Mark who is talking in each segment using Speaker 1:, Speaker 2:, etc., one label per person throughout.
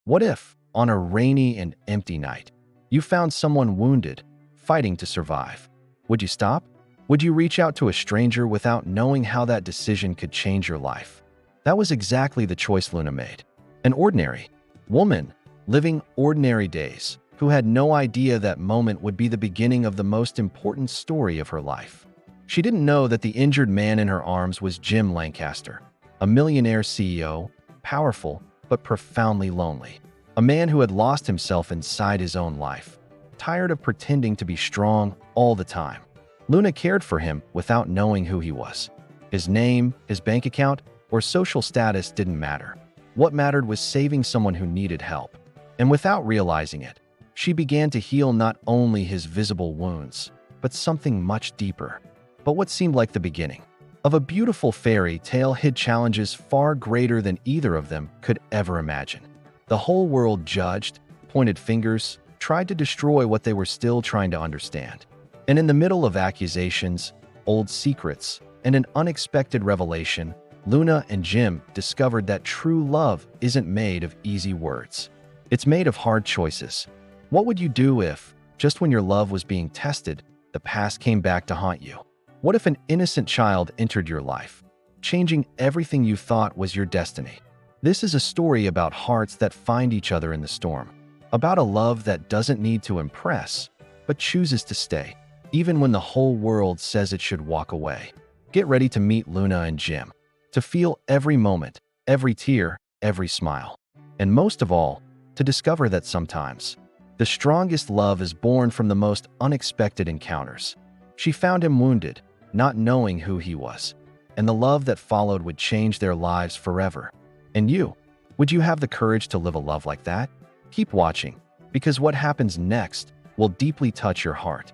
Speaker 1: What if, on a rainy and empty night, you found someone wounded, fighting to survive? Would you stop? Would you reach out to a stranger without knowing how that decision could change your life? That was exactly the choice Luna made. An ordinary woman, living ordinary days, who had no idea that moment would be the beginning of the most important story of her life. She didn't know that the injured man in her arms was Jim Lancaster, a millionaire CEO, powerful but profoundly lonely. A man who had lost himself inside his own life, tired of pretending to be strong all the time. Luna cared for him without knowing who he was. His name, his bank account, or social status didn't matter. What mattered was saving someone who needed help. And without realizing it, she began to heal not only his visible wounds, but something much deeper. But what seemed like the beginning of a beautiful fairy tale hid challenges far greater than either of them could ever imagine. The whole world judged, pointed fingers, tried to destroy what they were still trying to understand. And in the middle of accusations, old secrets, and an unexpected revelation, Luna and Jim discovered that true love isn't made of easy words. It's made of hard choices. What would you do if, just when your love was being tested, the past came back to haunt you? What if an innocent child entered your life, changing everything you thought was your destiny? This is a story about hearts that find each other in the storm, about a love that doesn't need to impress, but chooses to stay, even when the whole world says it should walk away. Get ready to meet Luna and Jim, to feel every moment, every tear, every smile, and most of all, to discover that sometimes the strongest love is born from the most unexpected encounters. She found him wounded, not knowing who he was, and the love that followed would change their lives forever. And you, would you have the courage to live a love like that? Keep watching, because what happens next will deeply touch your heart.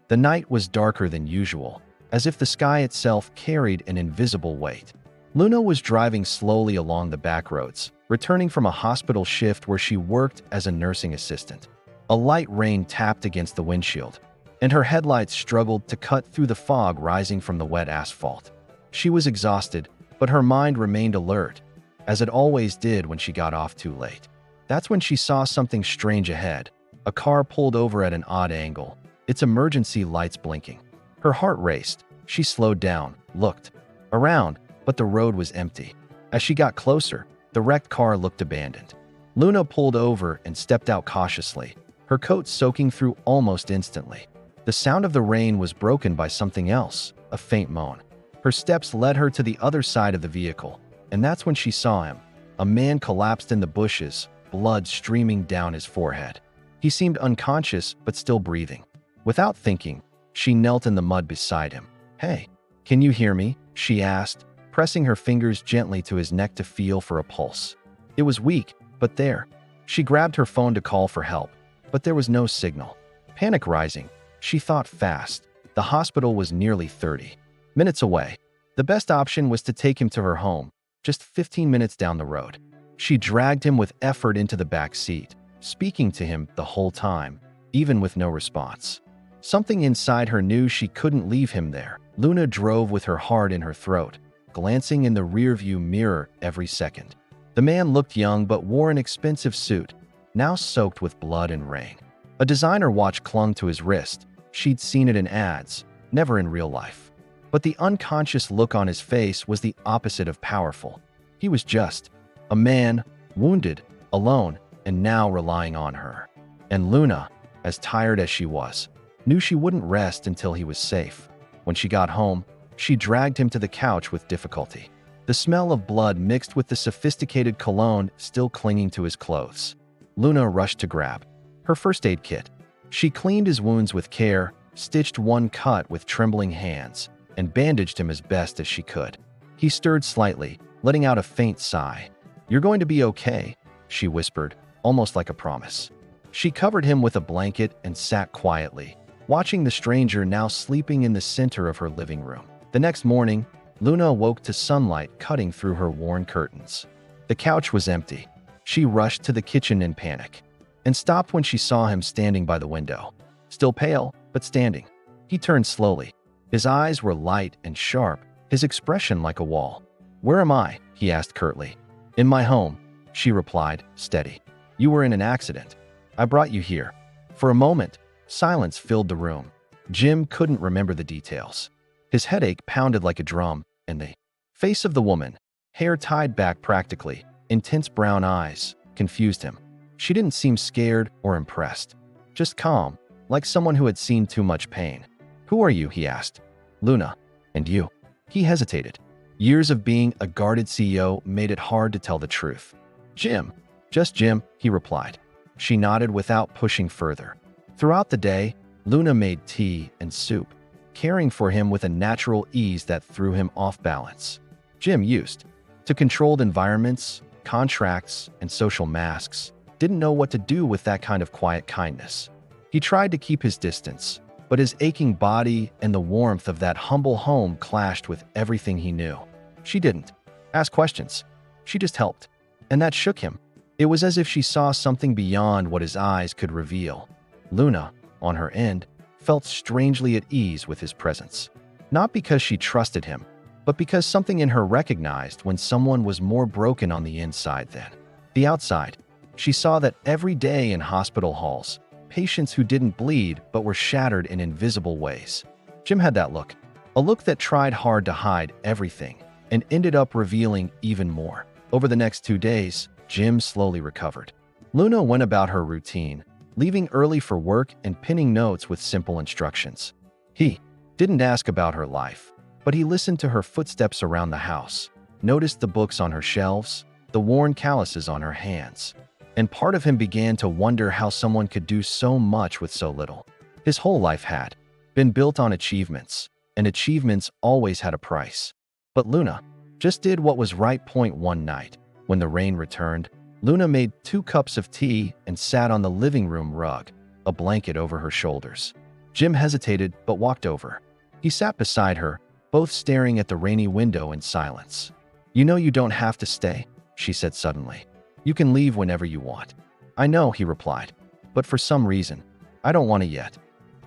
Speaker 1: The night was darker than usual, as if the sky itself carried an invisible weight. Luna was driving slowly along the back roads, returning from a hospital shift where she worked as a nursing assistant. A light rain tapped against the windshield, and her headlights struggled to cut through the fog rising from the wet asphalt. She was exhausted, but her mind remained alert, as it always did when she got off too late. That's when she saw something strange ahead. A car pulled over at an odd angle, its emergency lights blinking. Her heart raced. She slowed down, looked around, but the road was empty. As she got closer, the wrecked car looked abandoned. Luna pulled over and stepped out cautiously, her coat soaking through almost instantly. The sound of the rain was broken by something else, a faint moan. Her steps led her to the other side of the vehicle, and that's when she saw him. A man collapsed in the bushes, blood streaming down his forehead. He seemed unconscious but still breathing. Without thinking, she knelt in the mud beside him. "Hey, can you hear me?" she asked, pressing her fingers gently to his neck to feel for a pulse. It was weak, but there. She grabbed her phone to call for help, but there was no signal. Panic rising, she thought fast. The hospital was nearly 30 minutes away. The best option was to take him to her home, just 15 minutes down the road. She dragged him with effort into the back seat, speaking to him the whole time, even with no response. Something inside her knew she couldn't leave him there. Luna drove with her heart in her throat, glancing in the rearview mirror every second. The man looked young but wore an expensive suit, now soaked with blood and rain. A designer watch clung to his wrist. She'd seen it in ads, never in real life. But the unconscious look on his face was the opposite of powerful. He was just a man, wounded, alone, and now relying on her. And Luna, as tired as she was, knew she wouldn't rest until he was safe. When she got home, she dragged him to the couch with difficulty. The smell of blood mixed with the sophisticated cologne still clinging to his clothes. Luna rushed to grab her first aid kit. She cleaned his wounds with care, stitched one cut with trembling hands, and bandaged him as best as she could. He stirred slightly, letting out a faint sigh. "You're going to be okay," she whispered, almost like a promise. She covered him with a blanket and sat quietly, watching the stranger now sleeping in the center of her living room. The next morning, Luna awoke to sunlight cutting through her worn curtains. The couch was empty. She rushed to the kitchen in panic, and stopped when she saw him standing by the window. Still pale, but standing. He turned slowly. His eyes were light and sharp, his expression like a wall. "Where am I?" he asked curtly. "In my home," she replied, steady. You were in an accident. I brought you here." For a moment, silence filled the room. Jim couldn't remember the details. His headache pounded like a drum, and the face of the woman, hair tied back practically, intense brown eyes, confused him. She didn't seem scared or impressed, just calm, like someone who had seen too much pain. "Who are you?" he asked. "Luna. And you?" He hesitated. Years of being a guarded CEO made it hard to tell the truth. "Jim. Just Jim," he replied. She nodded without pushing further. Throughout the day, Luna made tea and soup, caring for him with a natural ease that threw him off balance. Jim, used to controlled environments, contracts, and social masks, didn't know what to do with that kind of quiet kindness. He tried to keep his distance, but his aching body and the warmth of that humble home clashed with everything he knew. She didn't ask questions. She just helped. And that shook him. It was as if she saw something beyond what his eyes could reveal. Luna, on her end, felt strangely at ease with his presence. Not because she trusted him, but because something in her recognized when someone was more broken on the inside than the outside. She saw that every day in hospital halls, patients who didn't bleed but were shattered in invisible ways. Jim had that look, a look that tried hard to hide everything and ended up revealing even more. Over the next 2 days, Jim slowly recovered. Luna went about her routine, leaving early for work and pinning notes with simple instructions. He didn't ask about her life, but he listened to her footsteps around the house, noticed the books on her shelves, the worn calluses on her hands. And part of him began to wonder how someone could do so much with so little. His whole life had been built on achievements, and achievements always had a price. But Luna just did what was right. One night, when the rain returned, Luna made 2 cups of tea and sat on the living room rug, a blanket over her shoulders. Jim hesitated but walked over. He sat beside her, both staring at the rainy window in silence. "You know you don't have to stay," she said suddenly. "You can leave whenever you want." "I know," he replied, "but for some reason, I don't want to yet."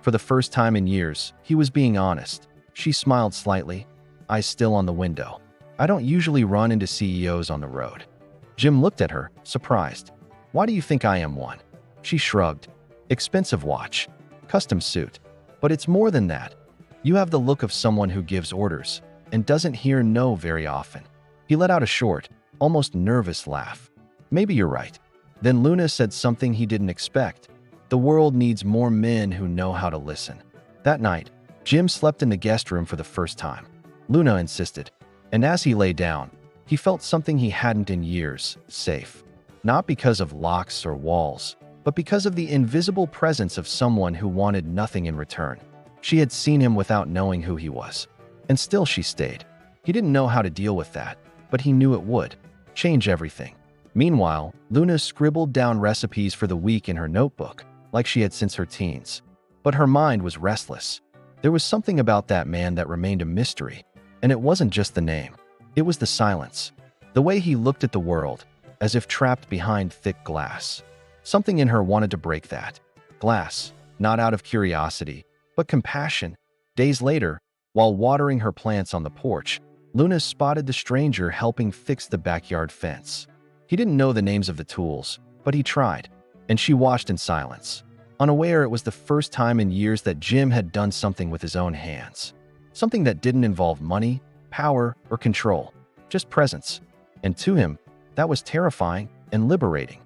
Speaker 1: For the first time in years, he was being honest. She smiled slightly, eyes still on the window. "I don't usually run into CEOs on the road." Jim looked at her, surprised. "Why do you think I am one?" She shrugged. "Expensive watch, custom suit. But it's more than that. You have the look of someone who gives orders and doesn't hear no very often." He let out a short, almost nervous laugh. "Maybe you're right." Then Luna said something he didn't expect. "The world needs more men who know how to listen." That night, Jim slept in the guest room for the first time. Luna insisted, and as he lay down, he felt something he hadn't in years, safe. Not because of locks or walls, but because of the invisible presence of someone who wanted nothing in return. She had seen him without knowing who he was, and still she stayed. He didn't know how to deal with that, but he knew it would change everything. Meanwhile, Luna scribbled down recipes for the week in her notebook, like she had since her teens. But her mind was restless. There was something about that man that remained a mystery, and it wasn't just the name. It was the silence, the way he looked at the world, as if trapped behind thick glass. Something in her wanted to break that glass, not out of curiosity, but compassion. Days later, while watering her plants on the porch, Luna spotted the stranger helping fix the backyard fence. He didn't know the names of the tools, but he tried, and she watched in silence, unaware it was the first time in years that Jim had done something with his own hands. Something that didn't involve money, power, or control, just presence. And to him, that was terrifying and liberating.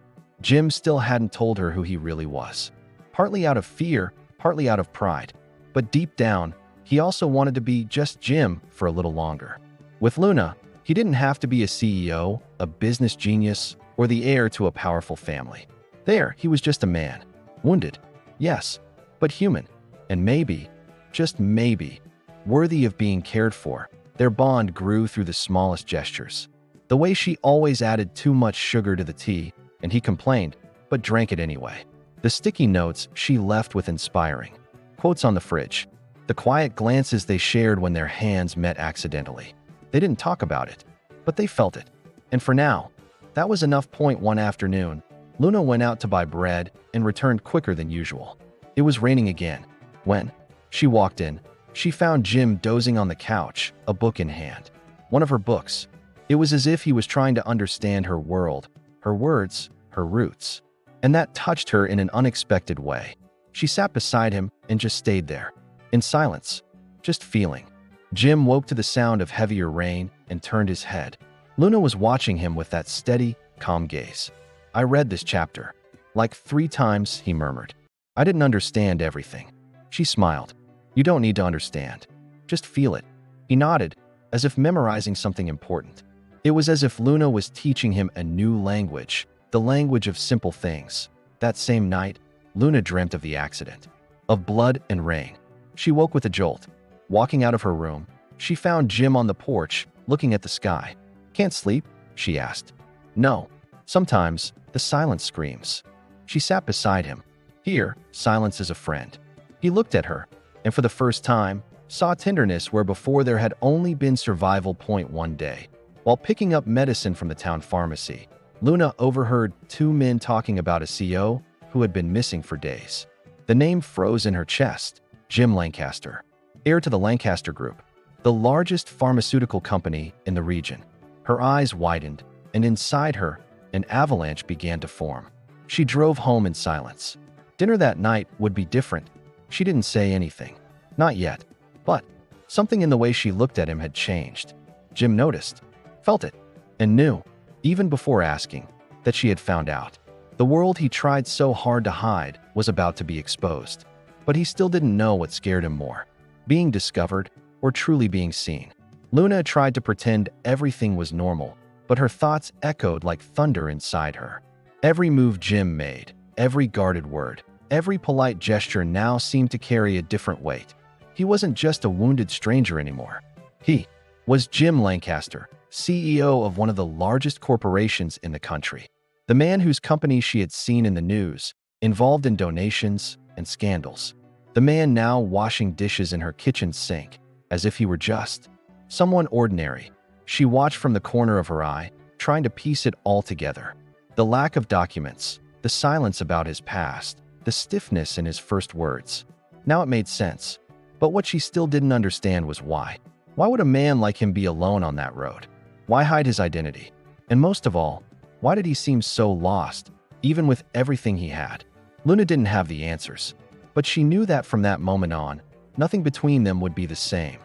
Speaker 1: Jim still hadn't told her who he really was. Partly out of fear, partly out of pride. But deep down, he also wanted to be just Jim for a little longer. With Luna, he didn't have to be a CEO, a business genius, or the heir to a powerful family. There, he was just a man. Wounded, yes, but human. And maybe, just maybe, worthy of being cared for. Their bond grew through the smallest gestures. The way she always added too much sugar to the tea, and he complained, but drank it anyway. The sticky notes she left with inspiring quotes on the fridge. The quiet glances they shared when their hands met accidentally. They didn't talk about it, but they felt it. And for now, that was enough. One afternoon, Luna went out to buy bread and returned quicker than usual. It was raining again. When she walked in, she found Jim dozing on the couch, a book in hand. One of her books. It was as if he was trying to understand her world, her words, her roots. and that touched her in an unexpected way. She sat beside him and just stayed there, in silence, just feeling. Jim woke to the sound of heavier rain and turned his head. Luna was watching him with that steady, calm gaze. "I read this chapter. Like 3 times," he murmured. "I didn't understand everything." She smiled. "You don't need to understand. Just feel it." He nodded, as if memorizing something important. It was as if Luna was teaching him a new language, the language of simple things. That same night, Luna dreamt of the accident, of blood and rain. She woke with a jolt. Walking out of her room, she found Jim on the porch, looking at the sky. "Can't sleep?" she asked. "No. Sometimes the silence screams." She sat beside him. Here, silence is a friend. He looked at her, and for the first time, saw tenderness where before there had only been survival. One day, while picking up medicine from the town pharmacy, Luna overheard 2 men talking about a CO who had been missing for days. The name froze in her chest. Jim Lancaster, heir to the Lancaster Group, the largest pharmaceutical company in the region. Her eyes widened, and inside her, an avalanche began to form. She drove home in silence. Dinner that night would be different. She didn't say anything. Not yet. But something in the way she looked at him had changed. Jim noticed, felt it, and knew, even before asking, that she had found out. The world he tried so hard to hide was about to be exposed. But he still didn't know what scared him more, being discovered or truly being seen. Luna tried to pretend everything was normal, but her thoughts echoed like thunder inside her. Every move Jim made, every guarded word, every polite gesture now seemed to carry a different weight. He wasn't just a wounded stranger anymore. He was Jim Lancaster, CEO of one of the largest corporations in the country. The man whose company she had seen in the news, involved in donations and scandals. The man now washing dishes in her kitchen sink, as if he were just someone ordinary. She watched from the corner of her eye, trying to piece it all together. The lack of documents, the silence about his past, the stiffness in his first words. Now it made sense. But what she still didn't understand was why. Why would a man like him be alone on that road? Why hide his identity? And most of all, why did he seem so lost, even with everything he had? Luna didn't have the answers, but she knew that from that moment on, nothing between them would be the same.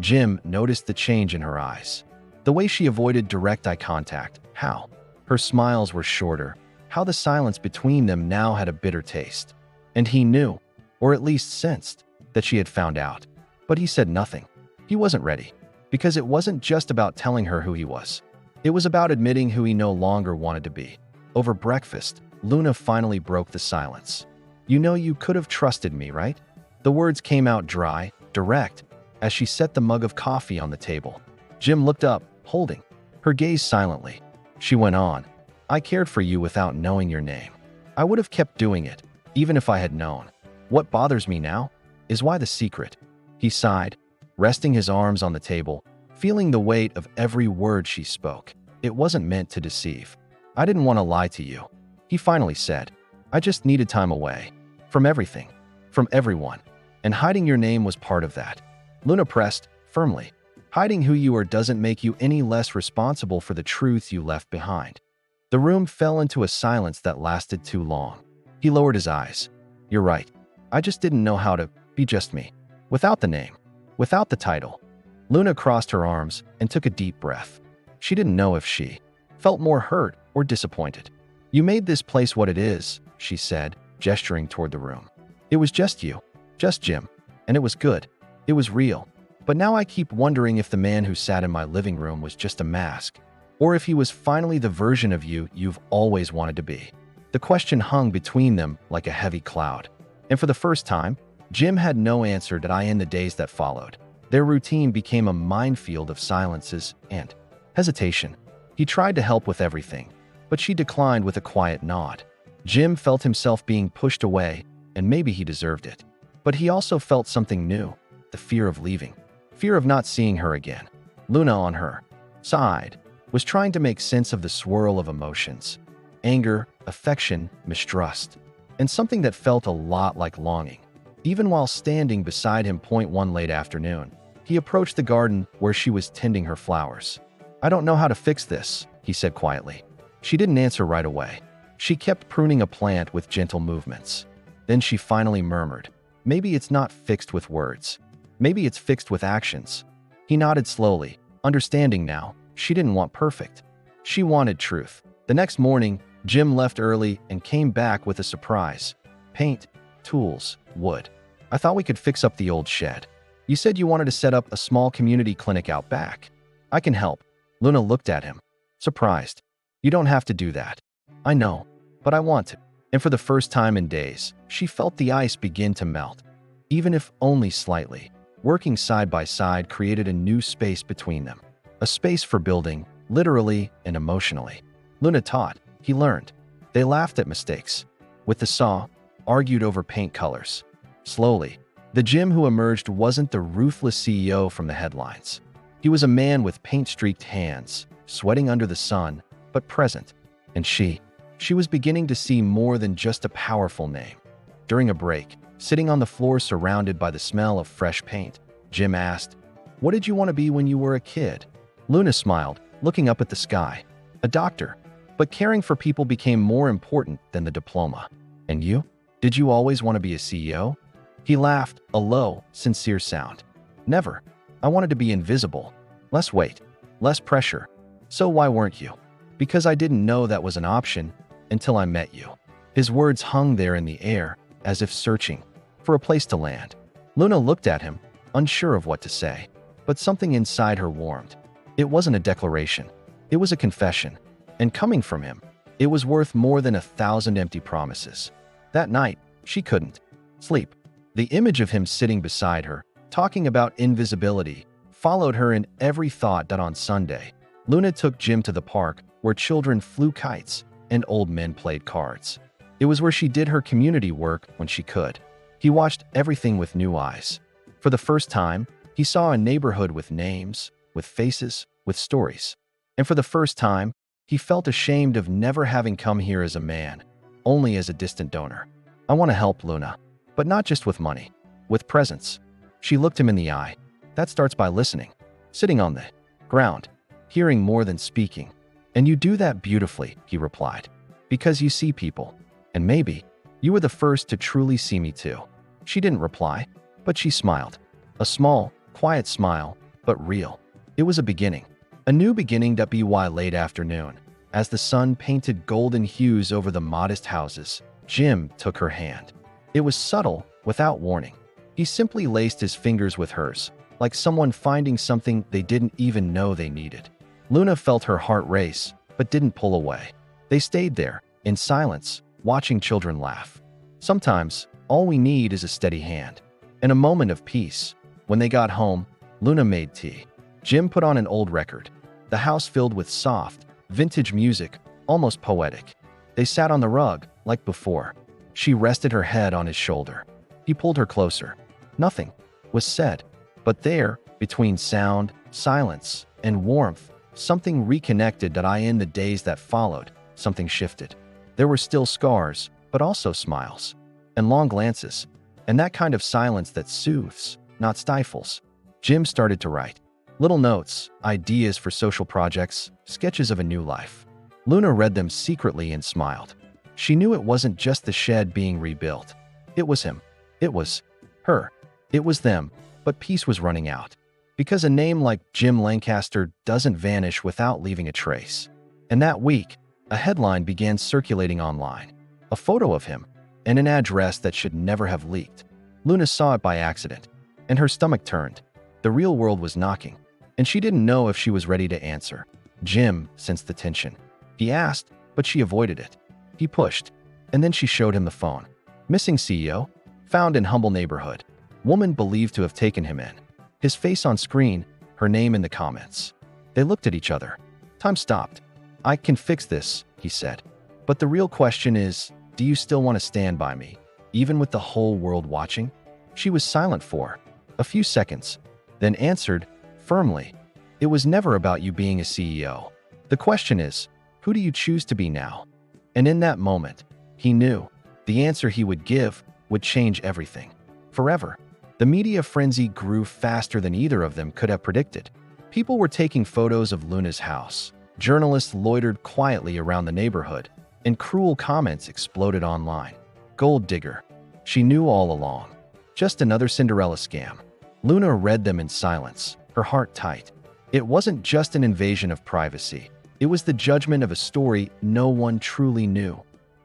Speaker 1: Jim noticed the change in her eyes. The way she avoided direct eye contact, how her smiles were shorter, how the silence between them now had a bitter taste. And he knew, or at least sensed, that she had found out. But he said nothing. He wasn't ready, because it wasn't just about telling her who he was. It was about admitting who he no longer wanted to be. Over breakfast, Luna finally broke the silence. "You know you could have trusted me, right?" The words came out dry, direct, as she set the mug of coffee on the table. Jim looked up, holding her gaze silently. She went on, "I cared for you without knowing your name. I would have kept doing it, even if I had known. What bothers me now is why the secret." He sighed, resting his arms on the table, feeling the weight of every word she spoke. "It wasn't meant to deceive. I didn't want to lie to you," he finally said. "I just needed time away. From everything. From everyone. And hiding your name was part of that." Luna pressed, firmly. "Hiding who you are doesn't make you any less responsible for the truth you left behind." The room fell into a silence that lasted too long. He lowered his eyes. "You're right. I just didn't know how to be just me. Without the name. Without the title." Luna crossed her arms and took a deep breath. She didn't know if she felt more hurt or disappointed. "You made this place what it is," she said, gesturing toward the room. "It was just you. Just Jim. And it was good. It was real. But now I keep wondering if the man who sat in my living room was just a mask, or if he was finally the version of you you've always wanted to be." The question hung between them like a heavy cloud. And for the first time, Jim had no answer to in the days that followed. Their routine became a minefield of silences and hesitation. He tried to help with everything, but she declined with a quiet nod. Jim felt himself being pushed away, and maybe he deserved it. But he also felt something new, the fear of leaving, fear of not seeing her again. Luna, on her side, was trying to make sense of the swirl of emotions: anger, affection, mistrust, and something that felt a lot like longing. Even while standing beside him. One late afternoon, he approached the garden where she was tending her flowers. "I don't know how to fix this," he said quietly. She didn't answer right away. She kept pruning a plant with gentle movements. Then she finally murmured, "Maybe it's not fixed with words. Maybe it's fixed with actions." He nodded slowly, understanding now. She didn't want perfect. She wanted truth. The next morning, Jim left early and came back with a surprise. Paint, tools, wood. "I thought we could fix up the old shed. You said you wanted to set up a small community clinic out back. I can help." Luna looked at him, surprised. "You don't have to do that." "I know, but I want to." And for the first time in days, she felt the ice begin to melt, even if only slightly. Working side by side created a new space between them. A space for building, literally and emotionally. Luna taught, he learned. They laughed at mistakes. With the saw, argued over paint colors. Slowly, the Jim who emerged wasn't the ruthless CEO from the headlines. He was a man with paint-streaked hands, sweating under the sun, but present. And she was beginning to see more than just a powerful name. During a break, sitting on the floor surrounded by the smell of fresh paint, Jim asked, "What did you want to be when you were a kid?" Luna smiled, looking up at the sky. "A doctor. But caring for people became more important than the diploma." "And you? Did you always want to be a CEO?" He laughed, a low, sincere sound. "Never. I wanted to be invisible. Less weight, less pressure. So why weren't you?" "Because I didn't know that was an option until I met you." His words hung there in the air, as if searching for a place to land. Luna looked at him, unsure of what to say, but something inside her warmed. It wasn't a declaration. It was a confession. And coming from him, it was worth more than 1,000 empty promises. That night, she couldn't sleep. The image of him sitting beside her, talking about invisibility, followed her in every thought. That on Sunday, Luna took Jim to the park where children flew kites and old men played cards. It was where she did her community work when she could. He watched everything with new eyes. For the first time, he saw a neighborhood with names, with faces, with stories. And for the first time, he felt ashamed of never having come here as a man, only as a distant donor. "I want to help, Luna, but not just with money, with presence." She looked him in the eye. "That starts by listening, sitting on the ground, hearing more than speaking." "And you do that beautifully," he replied, "because you see people. And maybe you were the first to truly see me too." She didn't reply, but she smiled. A small, quiet smile, but real. It was a beginning. A new beginning. By late afternoon, as the sun painted golden hues over the modest houses, Jim took her hand. It was subtle, without warning. He simply laced his fingers with hers, like someone finding something they didn't even know they needed. Luna felt her heart race, but didn't pull away. They stayed there, in silence, watching children laugh. Sometimes, all we need is a steady hand. And a moment of peace. When they got home, Luna made tea. Jim put on an old record. The house filled with soft, vintage music, almost poetic. They sat on the rug, like before. She rested her head on his shoulder. He pulled her closer. Nothing was said. But there, between sound, silence, and warmth, something reconnected. In the days that followed, something shifted. There were still scars, but also smiles. And long glances. And that kind of silence that soothes, not stifles. Jim started to write. Little notes, ideas for social projects, sketches of a new life. Luna read them secretly and smiled. She knew it wasn't just the shed being rebuilt. It was him. It was her. It was them. But peace was running out. Because a name like Jim Lancaster doesn't vanish without leaving a trace. And that week, a headline began circulating online. A photo of him, and an address that should never have leaked. Luna saw it by accident, and her stomach turned. The real world was knocking, and she didn't know if she was ready to answer. Jim sensed the tension. He asked, but she avoided it. He pushed, and then she showed him the phone. Missing CEO, found in humble neighborhood. Woman believed to have taken him in. His face on screen, her name in the comments. They looked at each other. Time stopped. "I can fix this," he said. "But the real question is, do you still want to stand by me, even with the whole world watching?" She was silent for a few seconds, then answered, firmly, "It was never about you being a CEO. The question is, who do you choose to be now?" And in that moment, he knew the answer he would give would change everything. Forever. The media frenzy grew faster than either of them could have predicted. People were taking photos of Luna's house. Journalists loitered quietly around the neighborhood, and cruel comments exploded online. Gold digger. She knew all along. Just another Cinderella scam. Luna read them in silence, her heart tight. It wasn't just an invasion of privacy. It was the judgment of a story no one truly knew.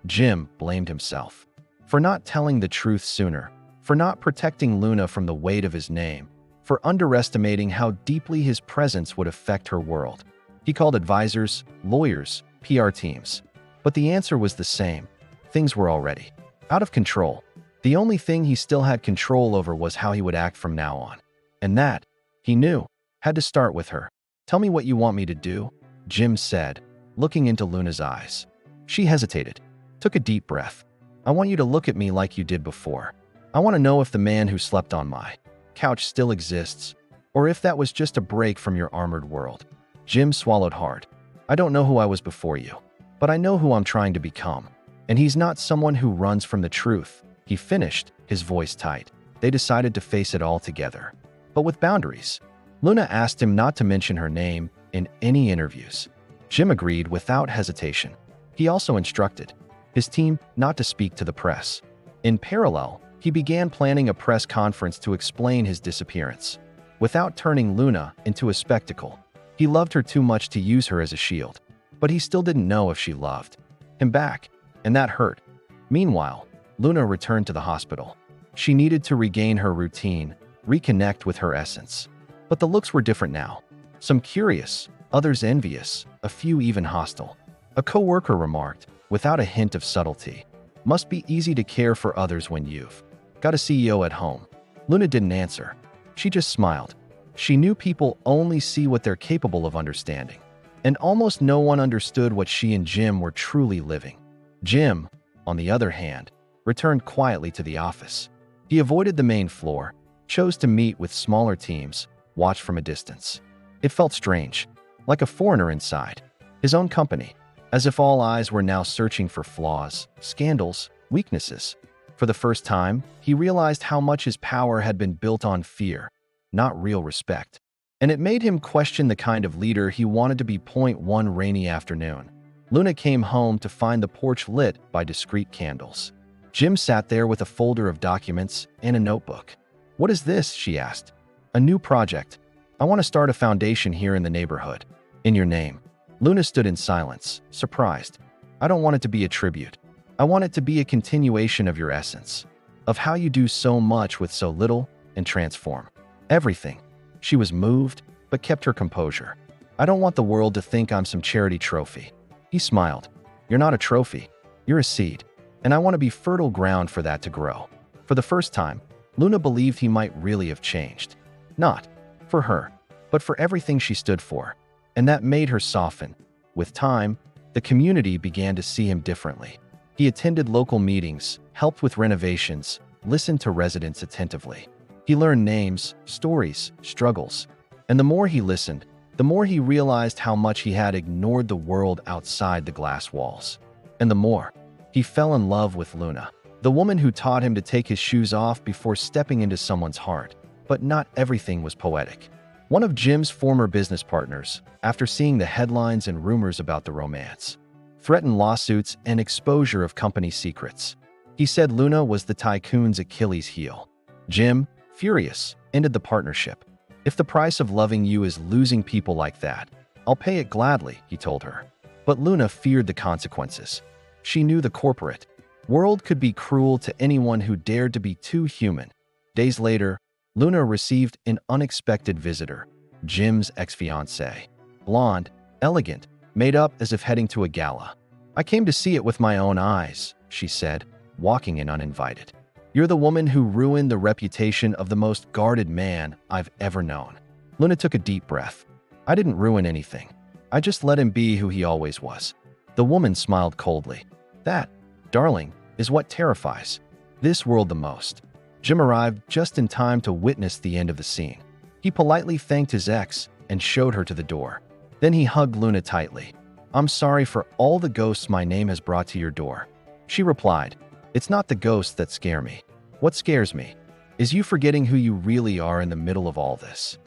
Speaker 1: Jim blamed himself for not telling the truth sooner, for not protecting Luna from the weight of his name, for underestimating how deeply his presence would affect her world. He called advisors, lawyers, PR teams. But the answer was the same. Things were already out of control. The only thing he still had control over was how he would act from now on. And that, he knew, had to start with her. "Tell me what you want me to do," Jim said, looking into Luna's eyes. She hesitated, took a deep breath. "I want you to look at me like you did before. I want to know if the man who slept on my couch still exists, or if that was just a break from your armored world." Jim swallowed hard. "I don't know who I was before you, but I know who I'm trying to become. And he's not someone who runs from the truth," he finished, his voice tight. They decided to face it all together, but with boundaries. Luna asked him not to mention her name in any interviews. Jim agreed without hesitation. He also instructed his team not to speak to the press. In parallel, he began planning a press conference to explain his disappearance, without turning Luna into a spectacle. He loved her too much to use her as a shield, but he still didn't know if she loved him back, and that hurt. Meanwhile, Luna returned to the hospital. She needed to regain her routine, reconnect with her essence. But the looks were different now. Some curious, others envious, a few even hostile. A coworker remarked, without a hint of subtlety, "Must be easy to care for others when you've got a CEO at home." Luna didn't answer. She just smiled. She knew people only see what they're capable of understanding, and almost no one understood what she and Jim were truly living. Jim, on the other hand, returned quietly to the office. He avoided the main floor, chose to meet with smaller teams, watched from a distance. It felt strange, like a foreigner inside his own company, as if all eyes were now searching for flaws, scandals, weaknesses. For the first time, he realized how much his power had been built on fear, not real respect. And it made him question the kind of leader he wanted to be. One rainy afternoon, Luna came home to find the porch lit by discreet candles. Jim sat there with a folder of documents and a notebook. "What is this?" she asked. "A new project. I want to start a foundation here in the neighborhood. In your name." Luna stood in silence, surprised. "I don't want it to be a tribute. I want it to be a continuation of your essence, of how you do so much with so little and transform everything." She was moved, but kept her composure. "I don't want the world to think I'm some charity trophy." He smiled. "You're not a trophy. You're a seed. And I want to be fertile ground for that to grow." For the first time, Luna believed he might really have changed. Not for her, but for everything she stood for. And that made her soften. With time, the community began to see him differently. He attended local meetings, helped with renovations, listened to residents attentively. He learned names, stories, struggles. And the more he listened, the more he realized how much he had ignored the world outside the glass walls. And the more he fell in love with Luna, the woman who taught him to take his shoes off before stepping into someone's heart. But not everything was poetic. One of Jim's former business partners, after seeing the headlines and rumors about the romance, threatened lawsuits and exposure of company secrets. He said Luna was the tycoon's Achilles heel. Jim, furious, ended the partnership. "If the price of loving you is losing people like that, I'll pay it gladly," he told her. But Luna feared the consequences. She knew the corporate world could be cruel to anyone who dared to be too human. Days later, Luna received an unexpected visitor, Jim's ex-fiancée. Blonde, elegant, made up as if heading to a gala. "I came to see it with my own eyes," she said, walking in uninvited. "You're the woman who ruined the reputation of the most guarded man I've ever known." Luna took a deep breath. "I didn't ruin anything. I just let him be who he always was." The woman smiled coldly. "That, darling, is what terrifies this world the most." Jim arrived just in time to witness the end of the scene. He politely thanked his ex and showed her to the door. Then he hugged Luna tightly. "I'm sorry for all the ghosts my name has brought to your door." She replied, "It's not the ghosts that scare me. What scares me is you forgetting who you really are in the middle of all this."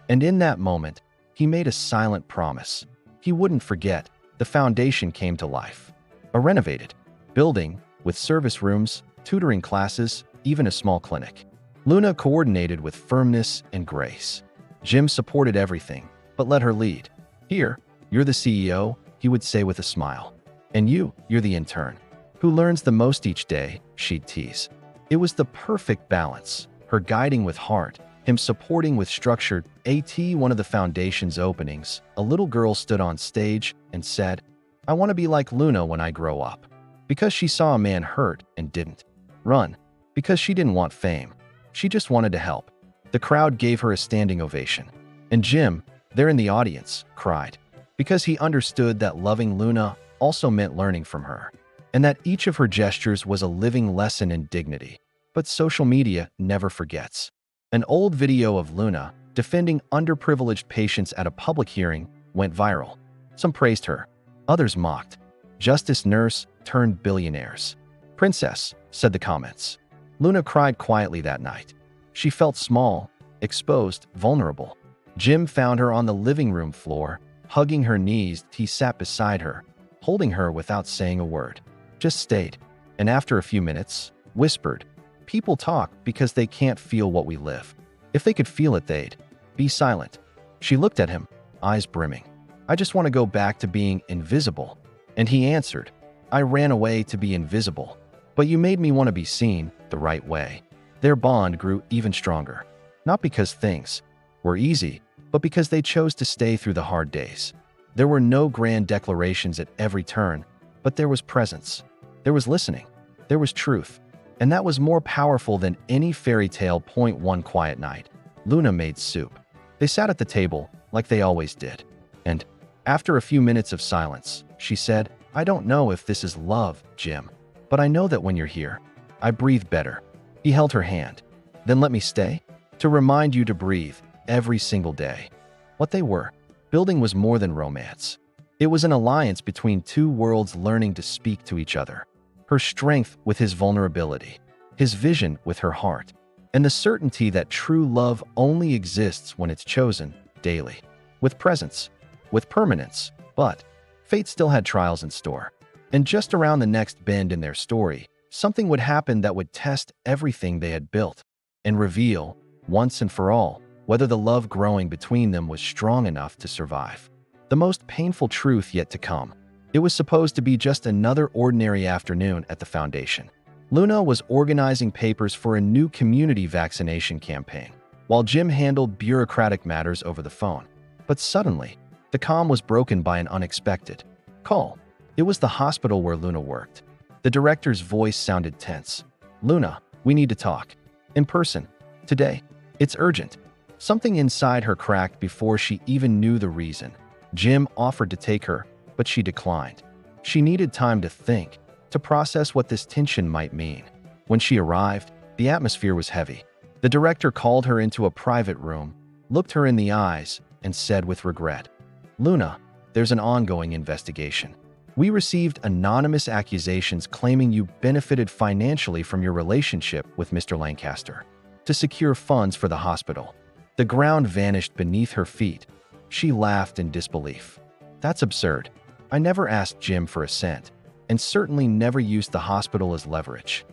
Speaker 1: And in that moment, he made a silent promise. He wouldn't forget. The foundation came to life. A renovated building with service rooms, tutoring classes, even a small clinic. Luna coordinated with firmness and grace. Jim supported everything, but let her lead. Here, you're the CEO, he would say with a smile. And you're the intern. Who learns the most each day, she'd tease. It was the perfect balance, her guiding with heart, him supporting with structure. One of the foundation's openings, a little girl stood on stage and said, "I want to be like Luna when I grow up." Because she saw a man hurt and didn't run. Because she didn't want fame. She just wanted to help. The crowd gave her a standing ovation. And Jim, there in the audience, cried. Because he understood that loving Luna also meant learning from her. And that each of her gestures was a living lesson in dignity. But social media never forgets. An old video of Luna defending underprivileged patients at a public hearing went viral. Some praised her. Others mocked. Justice nurse turned billionaires. Princess, said the comments. Luna cried quietly that night. She felt small, exposed, vulnerable. Jim found her on the living room floor, hugging her knees. He sat beside her, holding her without saying a word. Just stayed. And after a few minutes, whispered, "People talk because they can't feel what we live. If they could feel it, they'd be silent." She looked at him, eyes brimming. "I just want to go back to being invisible." And he answered, "I ran away to be invisible. But you made me want to be seen the right way." Their bond grew even stronger. Not because things were easy, but because they chose to stay through the hard days. There were no grand declarations at every turn, but there was presence. There was listening. There was truth. And that was more powerful than any fairy tale. One quiet night, Luna made soup. They sat at the table like they always did. And after a few minutes of silence, she said, "I don't know if this is love, Jim, but I know that when you're here, I breathe better." He held her hand. "Then let me stay? To remind you to breathe every single day." What they were building was more than romance. It was an alliance between two worlds learning to speak to each other. Her strength with his vulnerability, his vision with her heart, and the certainty that true love only exists when it's chosen daily, with presence, with permanence. But fate still had trials in store. And just around the next bend in their story, something would happen that would test everything they had built and reveal, once and for all, whether the love growing between them was strong enough to survive. The most painful truth yet to come. It was supposed to be just another ordinary afternoon at the foundation. Luna was organizing papers for a new community vaccination campaign, while Jim handled bureaucratic matters over the phone. But suddenly, the calm was broken by an unexpected call. It was the hospital where Luna worked. The director's voice sounded tense. "Luna, we need to talk. In person. Today. It's urgent." Something inside her cracked before she even knew the reason. Jim offered to take her, but she declined. She needed time to think, to process what this tension might mean. When she arrived, the atmosphere was heavy. The director called her into a private room, looked her in the eyes, and said with regret, "Luna, there's an ongoing investigation. We received anonymous accusations claiming you benefited financially from your relationship with Mr. Lancaster to secure funds for the hospital." The ground vanished beneath her feet. She laughed in disbelief. "That's absurd. I never asked Jim for a cent, and certainly never used the hospital as leverage."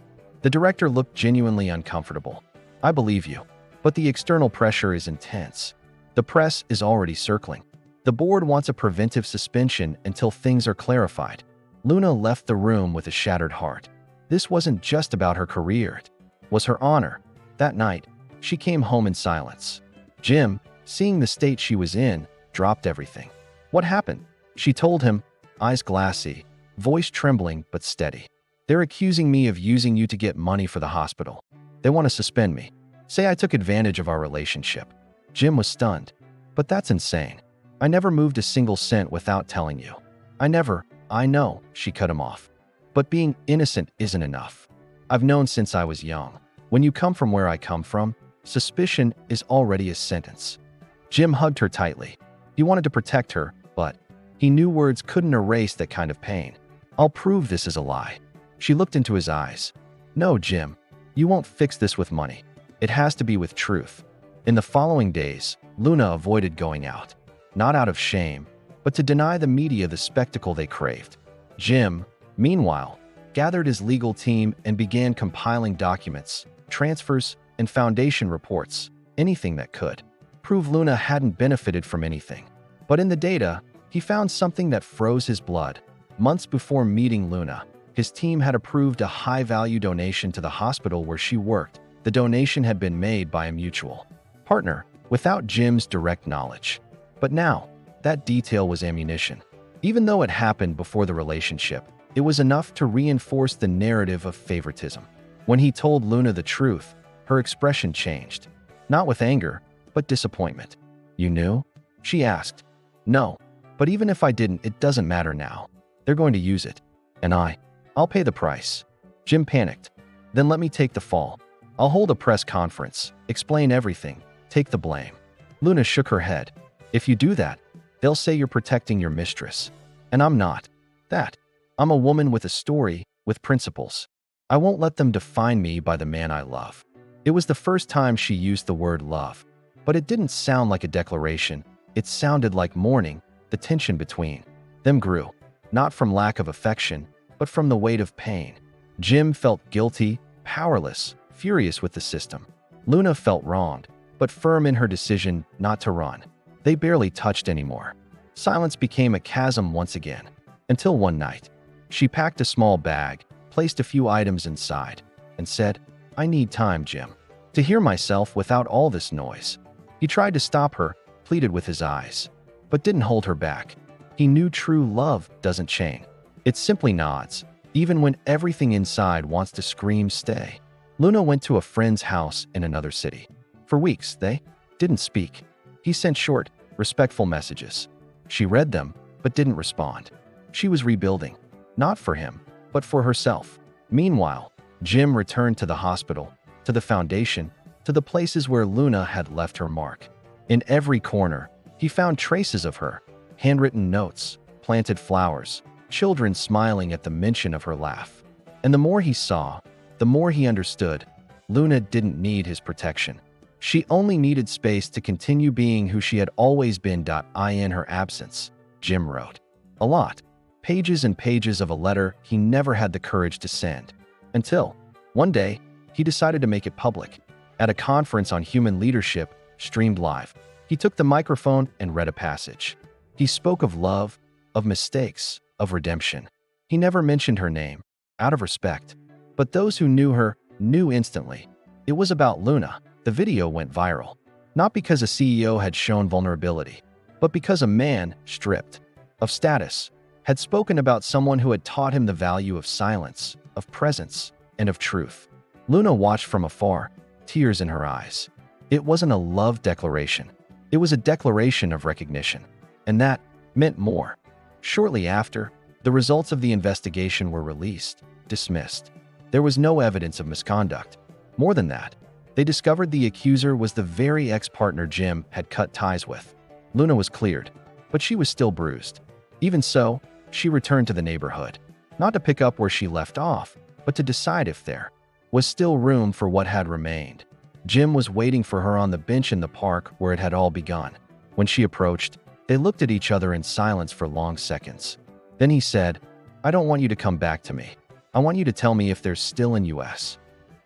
Speaker 1: The director looked genuinely uncomfortable. "I believe you, but the external pressure is intense. The press is already circling. The board wants a preventive suspension until things are clarified." Luna left the room with a shattered heart. This wasn't just about her career. It was her honor. That night, she came home in silence. Jim, seeing the state she was in, dropped everything. "What happened?" She told him, eyes glassy, voice trembling but steady. "They're accusing me of using you to get money for the hospital. They want to suspend me. Say I took advantage of our relationship." Jim was stunned. "But that's insane. I never moved a single cent without telling you. I know," she cut him off. "But being innocent isn't enough. I've known since I was young. When you come from where I come from, suspicion is already a sentence." Jim hugged her tightly. He wanted to protect her, but he knew words couldn't erase that kind of pain. "I'll prove this is a lie." She looked into his eyes. "No, Jim, you won't fix this with money. It has to be with truth." In the following days, Luna avoided going out. Not out of shame, but to deny the media the spectacle they craved. Jim, Meanwhile, gathered his legal team and began compiling documents, transfers, and foundation reports, anything that could prove Luna hadn't benefited from anything. But in the data, he found something that froze his blood. Months before meeting Luna, his team had approved a high-value donation to the hospital where she worked. The donation had been made by a mutual partner, without Jim's direct knowledge. But now, that detail was ammunition. Even though it happened before the relationship, it was enough to reinforce the narrative of favoritism. When he told Luna the truth, her expression changed. Not with anger, but disappointment. "You knew?" she asked. "No, but even if I didn't, it doesn't matter now. They're going to use it. And I'll pay the price." Jim panicked. "Then let me take the fall. I'll hold a press conference, explain everything, take the blame." Luna shook her head. "If you do that, they'll say you're protecting your mistress. And I'm not that. I'm a woman with a story, with principles. I won't let them define me by the man I love." It was the first time she used the word love, but it didn't sound like a declaration. It sounded like mourning. The tension between them grew, not from lack of affection, but from the weight of pain. Jim felt guilty, powerless, furious with the system. Luna felt wronged, but firm in her decision not to run. They barely touched anymore. Silence became a chasm once again, until one night. She packed a small bag, placed a few items inside, and said, "I need time, Jim, to hear myself without all this noise." He tried to stop her, pleaded with his eyes, but didn't hold her back. He knew true love doesn't chain. It simply nods, even when everything inside wants to scream stay. Luna went to a friend's house in another city. For weeks, they didn't speak. He sent short, respectful messages. She read them, but didn't respond. She was rebuilding, not for him, but for herself. Meanwhile, Jim returned to the hospital, to the foundation, to the places where Luna had left her mark. In every corner, he found traces of her, handwritten notes, planted flowers, children smiling at the mention of her laugh. And the more he saw, the more he understood. Luna didn't need his protection. She only needed space to continue being who she had always been. In her absence, Jim wrote a lot, pages and pages of a letter he never had the courage to send. Until, one day, he decided to make it public. At a conference on human leadership, streamed live, he took the microphone and read a passage. He spoke of love, of mistakes, of redemption. He never mentioned her name, out of respect. But those who knew her knew instantly. It was about Luna. The video went viral, not because a CEO had shown vulnerability, but because a man, stripped of status, had spoken about someone who had taught him the value of silence, of presence, and of truth. Luna watched from afar, tears in her eyes. It wasn't a love declaration. It was a declaration of recognition. And that meant more. Shortly after, the results of the investigation were released, dismissed. There was no evidence of misconduct. More than that, they discovered the accuser was the very ex-partner Jim had cut ties with. Luna was cleared, but she was still bruised. Even so, she returned to the neighborhood, not to pick up where she left off, but to decide if there was still room for what had remained. Jim was waiting for her on the bench in the park where it had all begun. When she approached, they looked at each other in silence for long seconds. Then he said, "I don't want you to come back to me. I want you to tell me if there's still in US.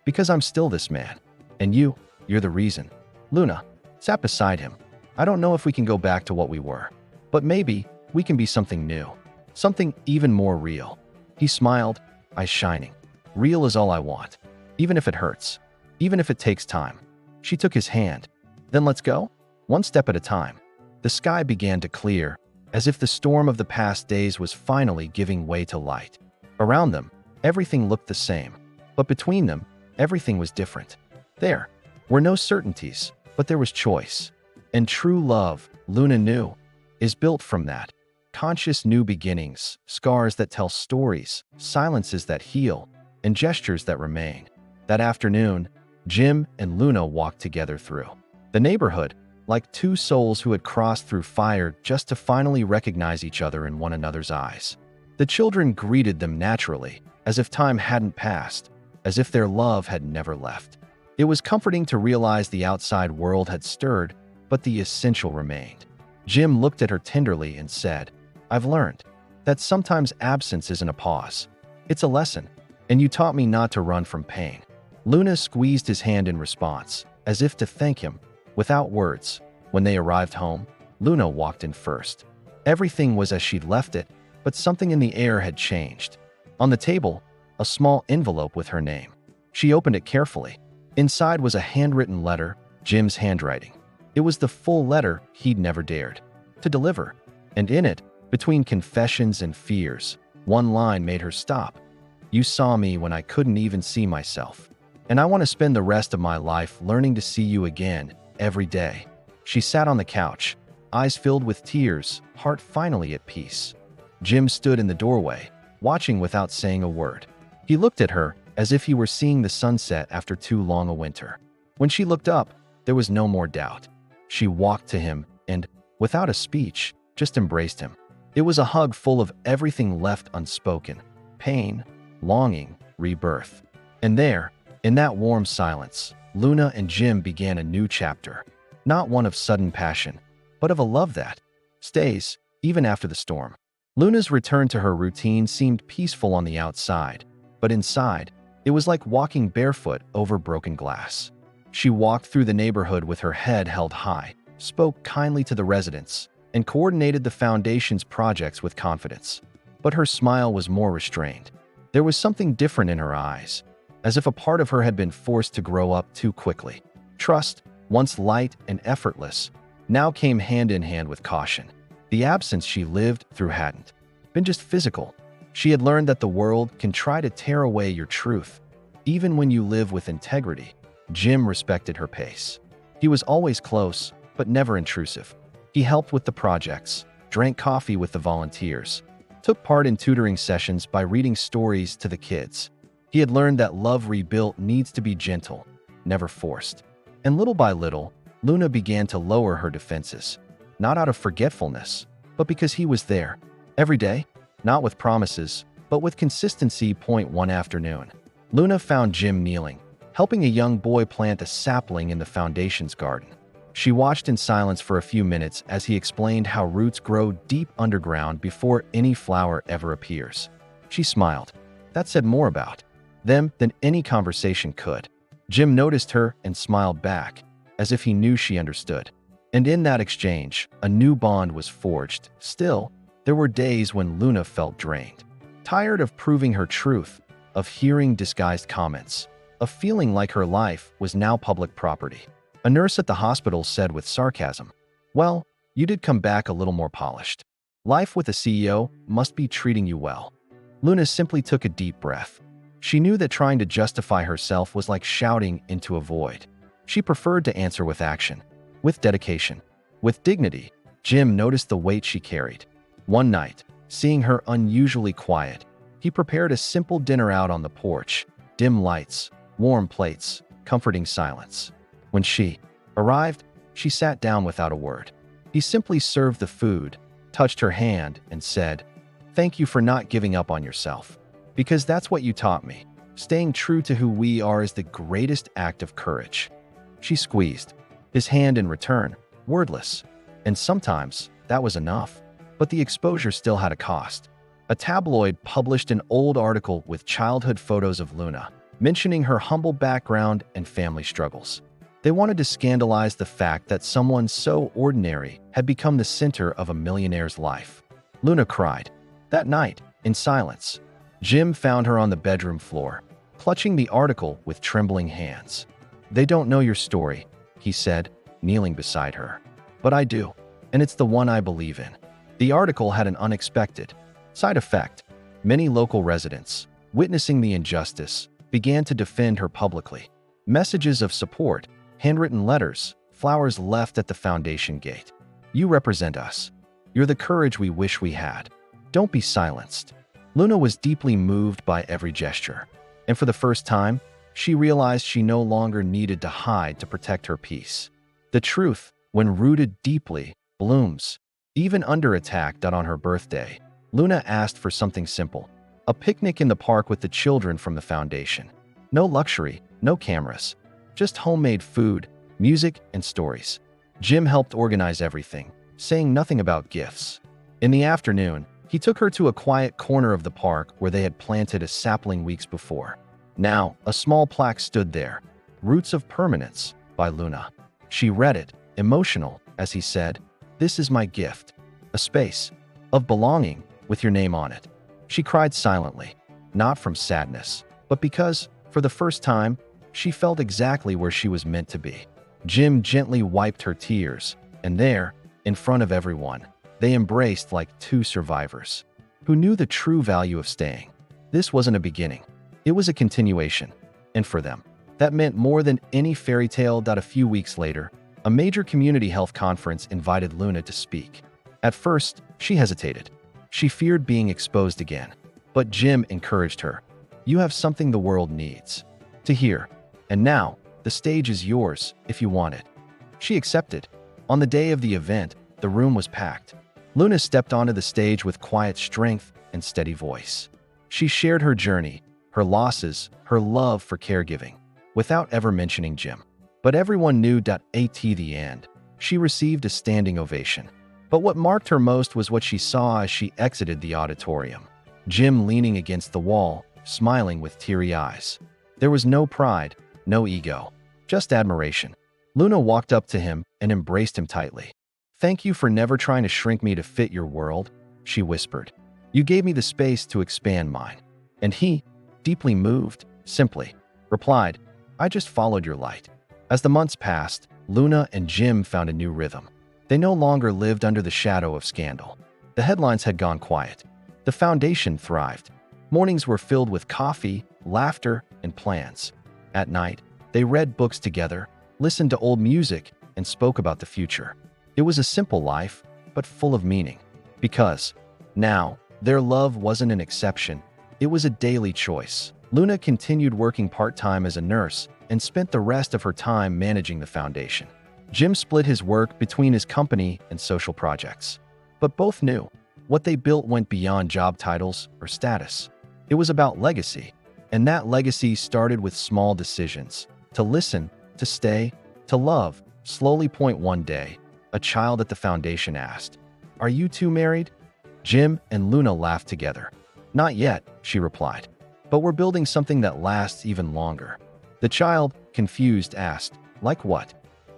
Speaker 1: Because I'm still this man. And you're the reason." Luna sat beside him. "I don't know if we can go back to what we were, but maybe we can be something new, something even more real." He smiled, eyes shining. "Real is all I want, even if it hurts, even if it takes time." She took his hand. "Then let's go, one step at a time." The sky began to clear, as if the storm of the past days was finally giving way to light. Around them, everything looked the same, but between them, everything was different. There were no certainties, but there was choice. And true love, Luna knew, is built from that. Conscious new beginnings, scars that tell stories, silences that heal, and gestures that remain. That afternoon, Jim and Luna walked together through the neighborhood, like two souls who had crossed through fire just to finally recognize each other in one another's eyes. The children greeted them naturally, as if time hadn't passed, as if their love had never left. It was comforting to realize the outside world had stirred, but the essential remained. Jim looked at her tenderly and said, "I've learned that sometimes absence isn't a pause. It's a lesson, and you taught me not to run from pain. Luna squeezed his hand in response, as if to thank him. Without words, when they arrived home, Luna walked in first. Everything was as she'd left it, but something in the air had changed. On the table, a small envelope with her name. She opened it carefully. Inside was a handwritten letter, Jim's handwriting. It was the full letter he'd never dared to deliver. And in it, between confessions and fears, one line made her stop. You saw me when I couldn't even see myself. And I want to spend the rest of my life learning to see you again, every day. She sat on the couch, eyes filled with tears, heart finally at peace. Jim stood in the doorway, watching without saying a word. He looked at her as if he were seeing the sunset after too long a winter. When she looked up, there was no more doubt. She walked to him and, without a speech, just embraced him. It was a hug full of everything left unspoken: pain, longing, rebirth. And there, in that warm silence, Luna and Jim began a new chapter. Not one of sudden passion, but of a love that stays, even after the storm. Luna's return to her routine seemed peaceful on the outside, but inside, it was like walking barefoot over broken glass. She walked through the neighborhood with her head held high, spoke kindly to the residents, and coordinated the foundation's projects with confidence. But her smile was more restrained. There was something different in her eyes, as if a part of her had been forced to grow up too quickly. Trust, once light and effortless, now came hand in hand with caution. The absence she lived through hadn't been just physical. She had learned that the world can try to tear away your truth, even when you live with integrity. Jim respected her pace. He was always close, but never intrusive. He helped with the projects, drank coffee with the volunteers, took part in tutoring sessions by reading stories to the kids. He had learned that love rebuilt needs to be gentle, never forced. And little by little, Luna began to lower her defenses, not out of forgetfulness, but because he was there, every day, not with promises, but with consistency. One afternoon, Luna found Jim kneeling, helping a young boy plant a sapling in the foundation's garden. She watched in silence for a few minutes as he explained how roots grow deep underground before any flower ever appears. She smiled. That said more about them than any conversation could. Jim noticed her and smiled back, as if he knew she understood. And in that exchange, a new bond was forged. Still, there were days when Luna felt drained, tired of proving her truth, of hearing disguised comments, of feeling like her life was now public property. A nurse at the hospital said with sarcasm, "Well, you did come back a little more polished. Life with a CEO must be treating you well." Luna simply took a deep breath. She knew that trying to justify herself was like shouting into a void. She preferred to answer with action, with dedication, with dignity. Jim noticed the weight she carried. One night, seeing her unusually quiet, he prepared a simple dinner out on the porch: dim lights, warm plates, comforting silence. When she arrived, she sat down without a word. He simply served the food, touched her hand, and said, "Thank you for not giving up on yourself. Because that's what you taught me. Staying true to who we are is the greatest act of courage." She squeezed his hand in return, wordless. And sometimes that was enough. But the exposure still had a cost. A tabloid published an old article with childhood photos of Luna, mentioning her humble background and family struggles. They wanted to scandalize the fact that someone so ordinary had become the center of a millionaire's life. Luna cried. That night, in silence, Jim found her on the bedroom floor, clutching the article with trembling hands. "They don't know your story," he said, kneeling beside her. "But I do, and it's the one I believe in." The article had an unexpected side effect. Many local residents, witnessing the injustice, began to defend her publicly. Messages of support, handwritten letters, flowers left at the foundation gate. "You represent us. You're the courage we wish we had. Don't be silenced." Luna was deeply moved by every gesture, and for the first time, she realized she no longer needed to hide to protect her peace. The truth, when rooted deeply, blooms. Even under attack. On her birthday, Luna asked for something simple: a picnic in the park with the children from the foundation. No luxury, no cameras, just homemade food, music, and stories. Jim helped organize everything, saying nothing about gifts. In the afternoon, He took her to a quiet corner of the park where they had planted a sapling weeks before. Now, a small plaque stood there, Roots of Permanence by Luna. She read it, emotional, as he said, "This is my gift, a space of belonging with your name on it." She cried silently, not from sadness, but because, for the first time, she felt exactly where she was meant to be. Jim gently wiped her tears, and there, in front of everyone, they embraced like two survivors who knew the true value of staying. This wasn't a beginning. It was a continuation. And for them, that meant more than any fairy tale. A few weeks later, a major community health conference invited Luna to speak. At first, she hesitated. She feared being exposed again. But Jim encouraged her. "You have something the world needs to hear. And now, the stage is yours if you want it." She accepted. On the day of the event, the room was packed. Luna stepped onto the stage with quiet strength and steady voice. She shared her journey, her losses, her love for caregiving, without ever mentioning Jim. But everyone knew at the end, she received a standing ovation. But what marked her most was what she saw as she exited the auditorium. Jim leaning against the wall, smiling with teary eyes. There was no pride, no ego, just admiration. Luna walked up to him and embraced him tightly. "Thank you for never trying to shrink me to fit your world," she whispered. "You gave me the space to expand mine." And he, deeply moved, simply replied, "I just followed your light." As the months passed, Luna and Jim found a new rhythm. They no longer lived under the shadow of scandal. The headlines had gone quiet. The foundation thrived. Mornings were filled with coffee, laughter, and plans. At night, they read books together, listened to old music, and spoke about the future. It was a simple life, but full of meaning. Because now, their love wasn't an exception. It was a daily choice. Luna continued working part-time as a nurse and spent the rest of her time managing the foundation. Jim split his work between his company and social projects. But both knew what they built went beyond job titles or status. It was about legacy, and that legacy started with small decisions: to listen, to stay, to love. Slowly, one day, a child at the foundation asked, "Are you two married?" Jim and Luna laughed together. "Not yet," she replied, "but we're building something that lasts even longer." The child, confused, asked, "Like what?"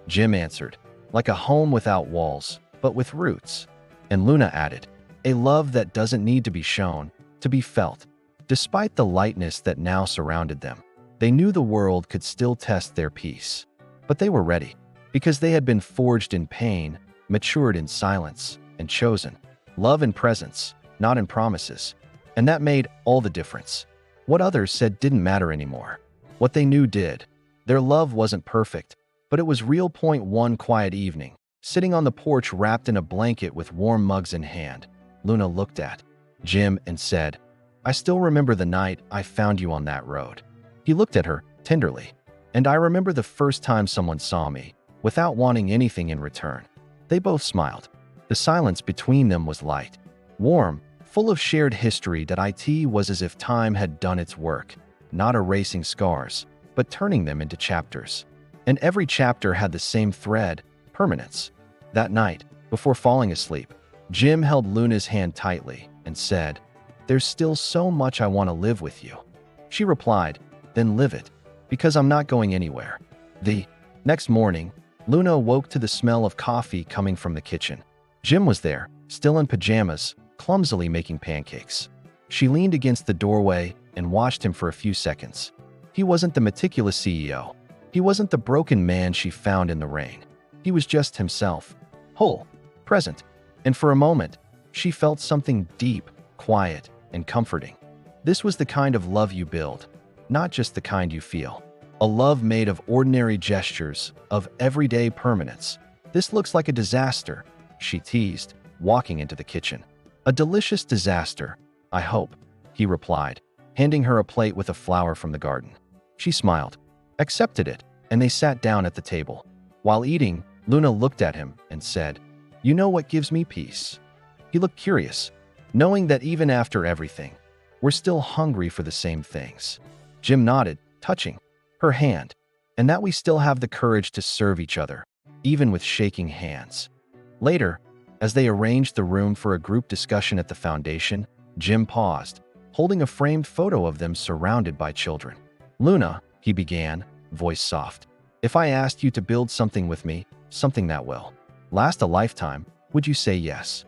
Speaker 1: Jim answered, "Like a home without walls, but with roots." And Luna added, "A love that doesn't need to be shown, to be felt." Despite the lightness that now surrounded them, they knew the world could still test their peace. But they were ready, because they had been forged in pain, matured in silence, and chosen love in presence, not in promises. And that made all the difference. What others said didn't matter anymore. What they knew did. Their love wasn't perfect, but it was real. One quiet evening, sitting on the porch wrapped in a blanket with warm mugs in hand, Luna looked at Jim and said, "I still remember the night I found you on that road." He looked at her tenderly. "And I remember the first time someone saw me, without wanting anything in return." They both smiled. The silence between them was light, warm, full of shared history. It was as if time had done its work, not erasing scars, but turning them into chapters. And every chapter had the same thread: permanence. That night, before falling asleep, Jim held Luna's hand tightly and said, "There's still so much I want to live with you." She replied, "Then live it, because I'm not going anywhere." The next morning, Luna woke to the smell of coffee coming from the kitchen. Jim was there, still in pajamas, clumsily making pancakes. She leaned against the doorway and watched him for a few seconds. He wasn't the meticulous CEO. He wasn't the broken man she found in the rain. He was just himself, whole, present. And for a moment, she felt something deep, quiet, and comforting. This was the kind of love you build, not just the kind you feel. A love made of ordinary gestures, of everyday permanence. "This looks like a disaster," she teased, walking into the kitchen. "A delicious disaster, I hope," he replied, handing her a plate with a flower from the garden. She smiled, accepted it, and they sat down at the table. While eating, Luna looked at him and said, "You know what gives me peace?" He looked curious, knowing that even after everything, we're still hungry for the same things. Jim nodded, touching her hand, and that we still have the courage to serve each other, even with shaking hands. Later, As they arranged the room for a group discussion at the foundation, Jim paused, holding a framed photo of them surrounded by children. "Luna," he began, voice soft, "if I asked you to build something with me, something that will last a lifetime, would you say yes?"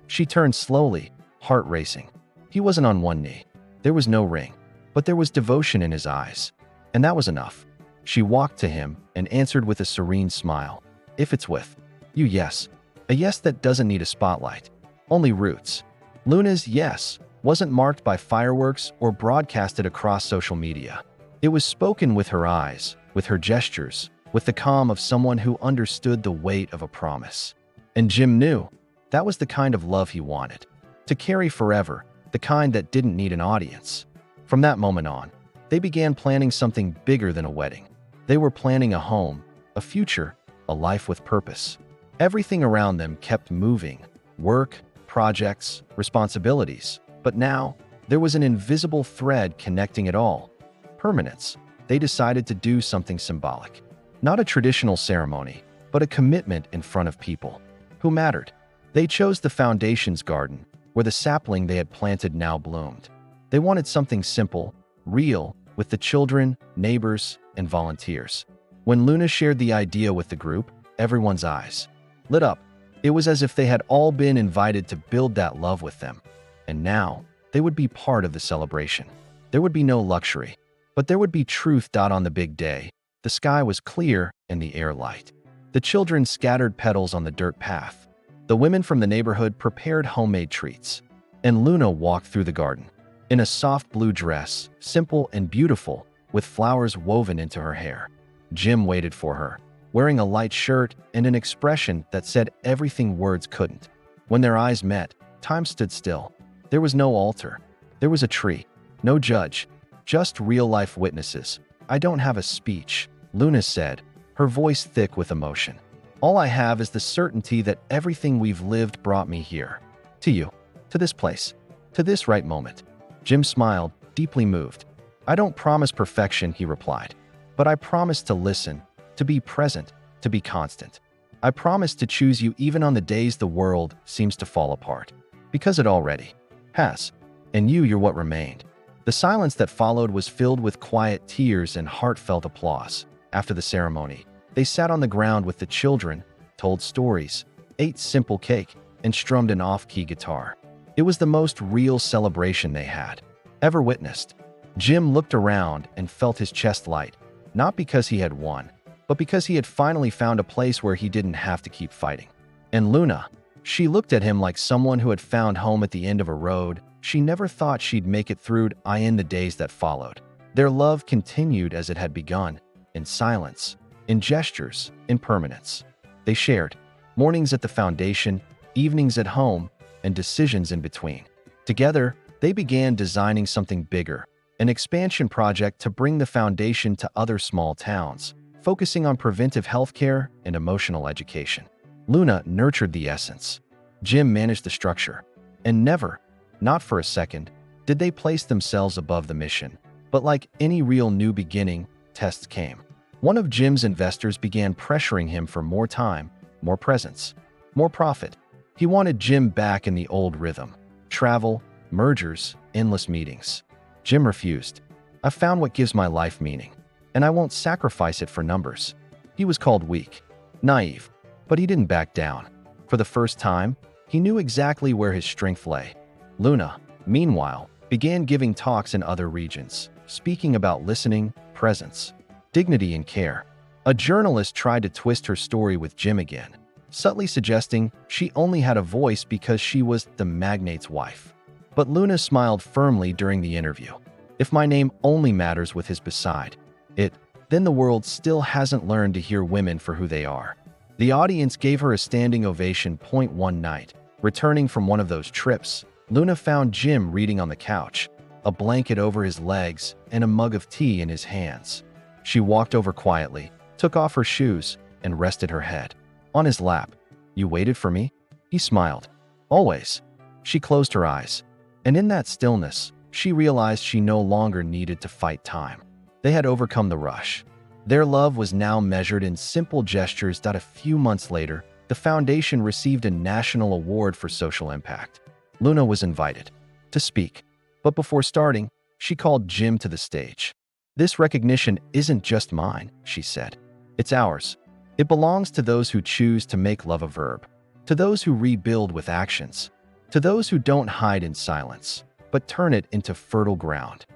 Speaker 1: She turned slowly, heart racing. He wasn't on one knee. There was no ring, but there was devotion in his eyes. And that was enough. She walked to him and answered with a serene smile. "If it's with you, yes. A yes that doesn't need a spotlight. Only roots." Luna's yes wasn't marked by fireworks or broadcasted across social media. It was spoken with her eyes, with her gestures, with the calm of someone who understood the weight of a promise. And Jim knew that was the kind of love he wanted. To carry forever, the kind that didn't need an audience. From that moment on, they began planning something bigger than a wedding. They were planning a home, a future, a life with purpose. Everything around them kept moving. Work, projects, responsibilities. But now, there was an invisible thread connecting it all. Permanence. They decided to do something symbolic. Not a traditional ceremony, but a commitment in front of people who mattered. They chose the foundation's garden, where the sapling they had planted now bloomed. They wanted something simple, real, with the children, neighbors, and volunteers. When Luna shared the idea with the group, everyone's eyes lit up. It was as if they had all been invited to build that love with them. And now, they would be part of the celebration. There would be no luxury, but there would be truth. On the big day, the sky was clear and the air light. The children scattered petals on the dirt path. The women from the neighborhood prepared homemade treats. And Luna walked through the garden in a soft blue dress, simple and beautiful, with flowers woven into her hair. Jim waited for her, wearing a light shirt and an expression that said everything words couldn't. When their eyes met, time stood still. There was no altar. There was a tree. No judge. Just real-life witnesses. "I don't have a speech," Luna said, her voice thick with emotion. "All I have is the certainty that everything we've lived brought me here. To you. To this place. To this right moment." Jim smiled, deeply moved. "I don't promise perfection," he replied. "But I promise to listen, to be present, to be constant. I promise to choose you even on the days the world seems to fall apart. Because it already has. And you're what remained." The silence that followed was filled with quiet tears and heartfelt applause. After the ceremony, they sat on the ground with the children, told stories, ate simple cake, and strummed an off-key guitar. It was the most real celebration they had ever witnessed. Jim looked around and felt his chest light, not because he had won, but because he had finally found a place where he didn't have to keep fighting. And Luna, she looked at him like someone who had found home at the end of a road she never thought she'd make it through. In the days that followed, their love continued as it had begun, in silence, in gestures, in permanence. They shared mornings at the foundation, evenings at home, and decisions in between. Together, they began designing something bigger, an expansion project to bring the foundation to other small towns, focusing on preventive healthcare and emotional education. Luna nurtured the essence. Jim managed the structure. And never, not for a second, did they place themselves above the mission. But like any real new beginning, tests came. One of Jim's investors began pressuring him for more time, more presence, more profit. He wanted Jim back in the old rhythm. Travel, mergers, endless meetings. Jim refused. "I found what gives my life meaning, and I won't sacrifice it for numbers." He was called weak, naive, but he didn't back down. For the first time, he knew exactly where his strength lay. Luna, meanwhile, began giving talks in other regions, speaking about listening, presence, dignity, and care. A journalist tried to twist her story with Jim again, subtly suggesting she only had a voice because she was the magnate's wife. But Luna smiled firmly during the interview. "If my name only matters with his beside it, then the world still hasn't learned to hear women for who they are." The audience gave her a standing ovation. One night, returning from one of those trips, Luna found Jim reading on the couch, a blanket over his legs and a mug of tea in his hands. She walked over quietly, took off her shoes, and rested her head on his lap. "You waited for me?" He smiled. "Always." She closed her eyes, and in that stillness, she realized she no longer needed to fight time. They had overcome the rush. Their love was now measured in simple gestures. A few months later, The foundation received a national award for social impact. Luna was invited to speak, but before starting, she called Jim to the stage. "This recognition isn't just mine," she said. "It's ours. It belongs to those who choose to make love a verb, to those who rebuild with actions, to those who don't hide in silence, but turn it into fertile ground."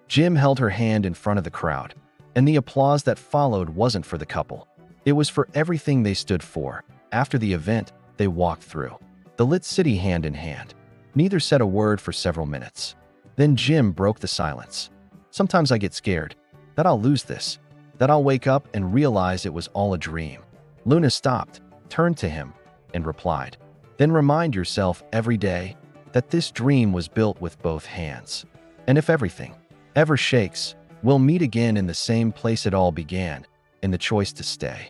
Speaker 1: Jim held her hand in front of the crowd, and the applause that followed wasn't for the couple. It was for everything they stood for. After the event, they walked through the lit city hand in hand. Neither said a word for several minutes. Then Jim broke the silence. "Sometimes I get scared that I'll lose this, that I'll wake up and realize it was all a dream." Luna stopped, turned to him, and replied, "Then remind yourself every day that this dream was built with both hands. And if everything ever shakes, we'll meet again in the same place it all began, in the choice to stay."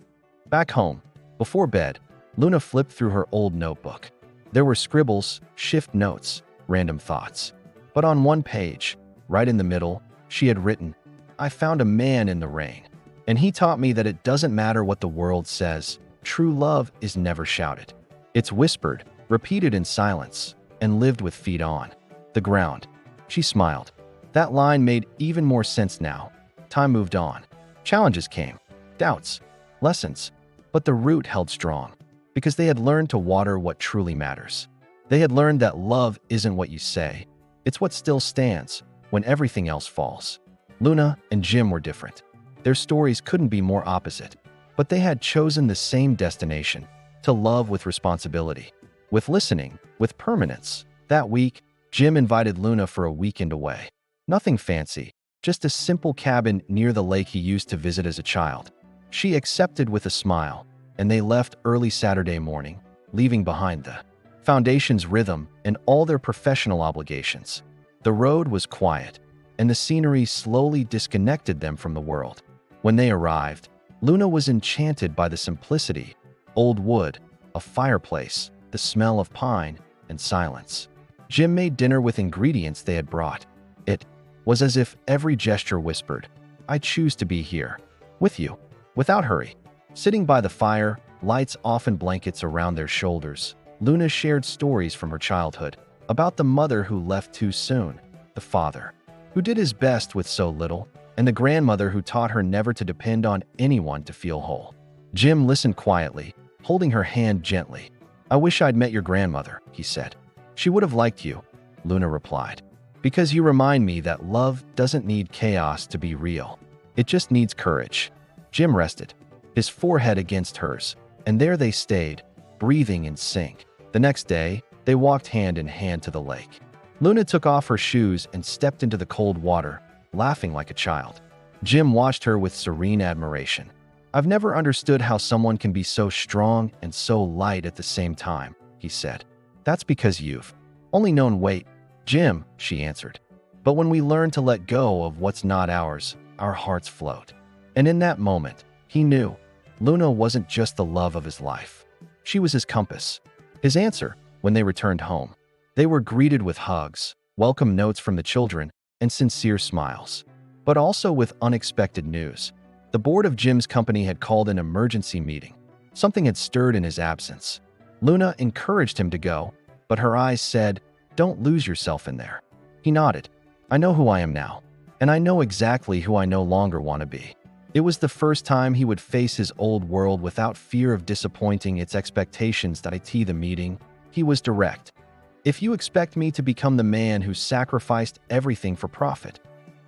Speaker 1: Back home, before bed, Luna flipped through her old notebook. There were scribbles, shift notes, random thoughts. But on one page, right in the middle, she had written, "I found a man in the rain, and he taught me that it doesn't matter what the world says. True love is never shouted. It's whispered, repeated in silence, and lived with feet on the ground." She smiled. That line made even more sense now. Time moved on. Challenges came, doubts, lessons, but the root held strong, because they had learned to water what truly matters. They had learned that love isn't what you say, it's what still stands when everything else falls. Luna and Jim were different. Their stories couldn't be more opposite, but they had chosen the same destination, to love with responsibility, with listening, with permanence. That week, Jim invited Luna for a weekend away. Nothing fancy, just a simple cabin near the lake he used to visit as a child. She accepted with a smile, and they left early Saturday morning, leaving behind the foundation's rhythm and all their professional obligations. The road was quiet, and the scenery slowly disconnected them from the world. When they arrived, Luna was enchanted by the simplicity: old wood, a fireplace, the smell of pine, and silence. Jim made dinner with ingredients they had brought. It was as if every gesture whispered, "I choose to be here, with you." Without hurry, sitting by the fire, lights off and blankets around their shoulders, Luna shared stories from her childhood, about the mother who left too soon, the father who did his best with so little, and the grandmother who taught her never to depend on anyone to feel whole. Jim listened quietly, holding her hand gently. "I wish I'd met your grandmother," he said. "She would have liked you," Luna replied. "Because you remind me that love doesn't need chaos to be real. It just needs courage." Jim rested, his forehead against hers, and there they stayed, breathing in sync. The next day, they walked hand in hand to the lake. Luna took off her shoes and stepped into the cold water, laughing like a child. Jim watched her with serene admiration. "I've never understood how someone can be so strong and so light at the same time," he said. "That's because you've only known weight." "Jim," she answered. "But when we learn to let go of what's not ours, our hearts float." And in that moment, he knew Luna wasn't just the love of his life. She was his compass, his answer. When they returned home, they were greeted with hugs, welcome notes from the children, and sincere smiles. But also with unexpected news. The board of Jim's company had called an emergency meeting. Something had stirred in his absence. Luna encouraged him to go, but her eyes said, "Don't lose yourself in there." He nodded. "I know who I am now, and I know exactly who I no longer want to be." It was the first time he would face his old world without fear of disappointing its expectations. The meeting, he was direct. "If you expect me to become the man who sacrificed everything for profit,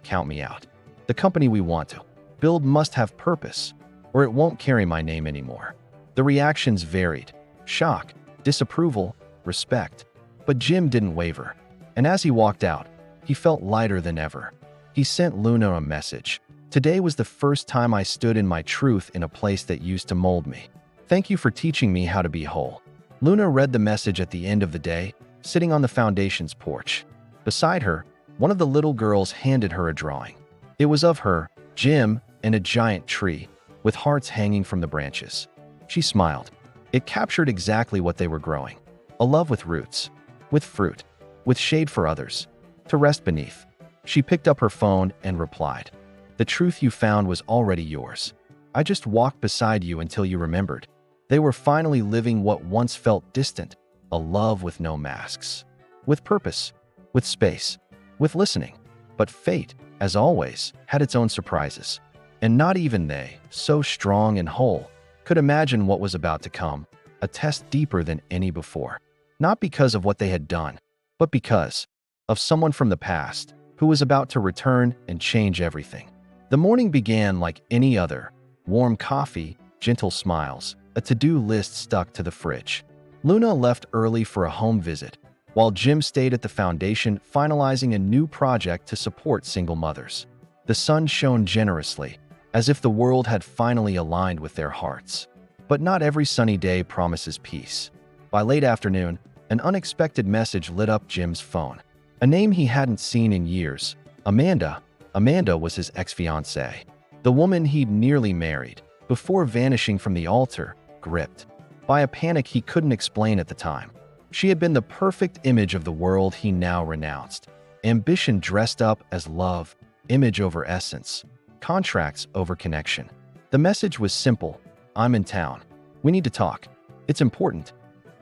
Speaker 1: count me out. The company we want to build must have purpose, or it won't carry my name anymore." The reactions varied: shock, disapproval, respect. But Jim didn't waver. And as he walked out, he felt lighter than ever. He sent Luna a message. "Today was the first time I stood in my truth in a place that used to mold me. Thank you for teaching me how to be whole." Luna read the message at the end of the day, sitting on the foundation's porch. Beside her, one of the little girls handed her a drawing. It was of her, Jim, and a giant tree, with hearts hanging from the branches. She smiled. It captured exactly what they were growing: a love with roots, with fruit, with shade for others, to rest beneath. She picked up her phone and replied, "The truth you found was already yours. I just walked beside you until you remembered." They were finally living what once felt distant, a love with no masks. With purpose, with space, with listening. But fate, as always, had its own surprises. And not even they, so strong and whole, could imagine what was about to come, a test deeper than any before. Not because of what they had done, but because of someone from the past who was about to return and change everything. The morning began like any other. Warm coffee, gentle smiles, a to-do list stuck to the fridge. Luna left early for a home visit, while Jim stayed at the foundation finalizing a new project to support single mothers. The sun shone generously, as if the world had finally aligned with their hearts. But not every sunny day promises peace. By late afternoon, an unexpected message lit up Jim's phone. A name he hadn't seen in years. Amanda. Amanda was his ex-fiancée. The woman he'd nearly married, before vanishing from the altar, gripped by a panic he couldn't explain at the time. She had been the perfect image of the world he now renounced. Ambition dressed up as love, image over essence, contracts over connection. The message was simple. I'm in town. We need to talk. It's important.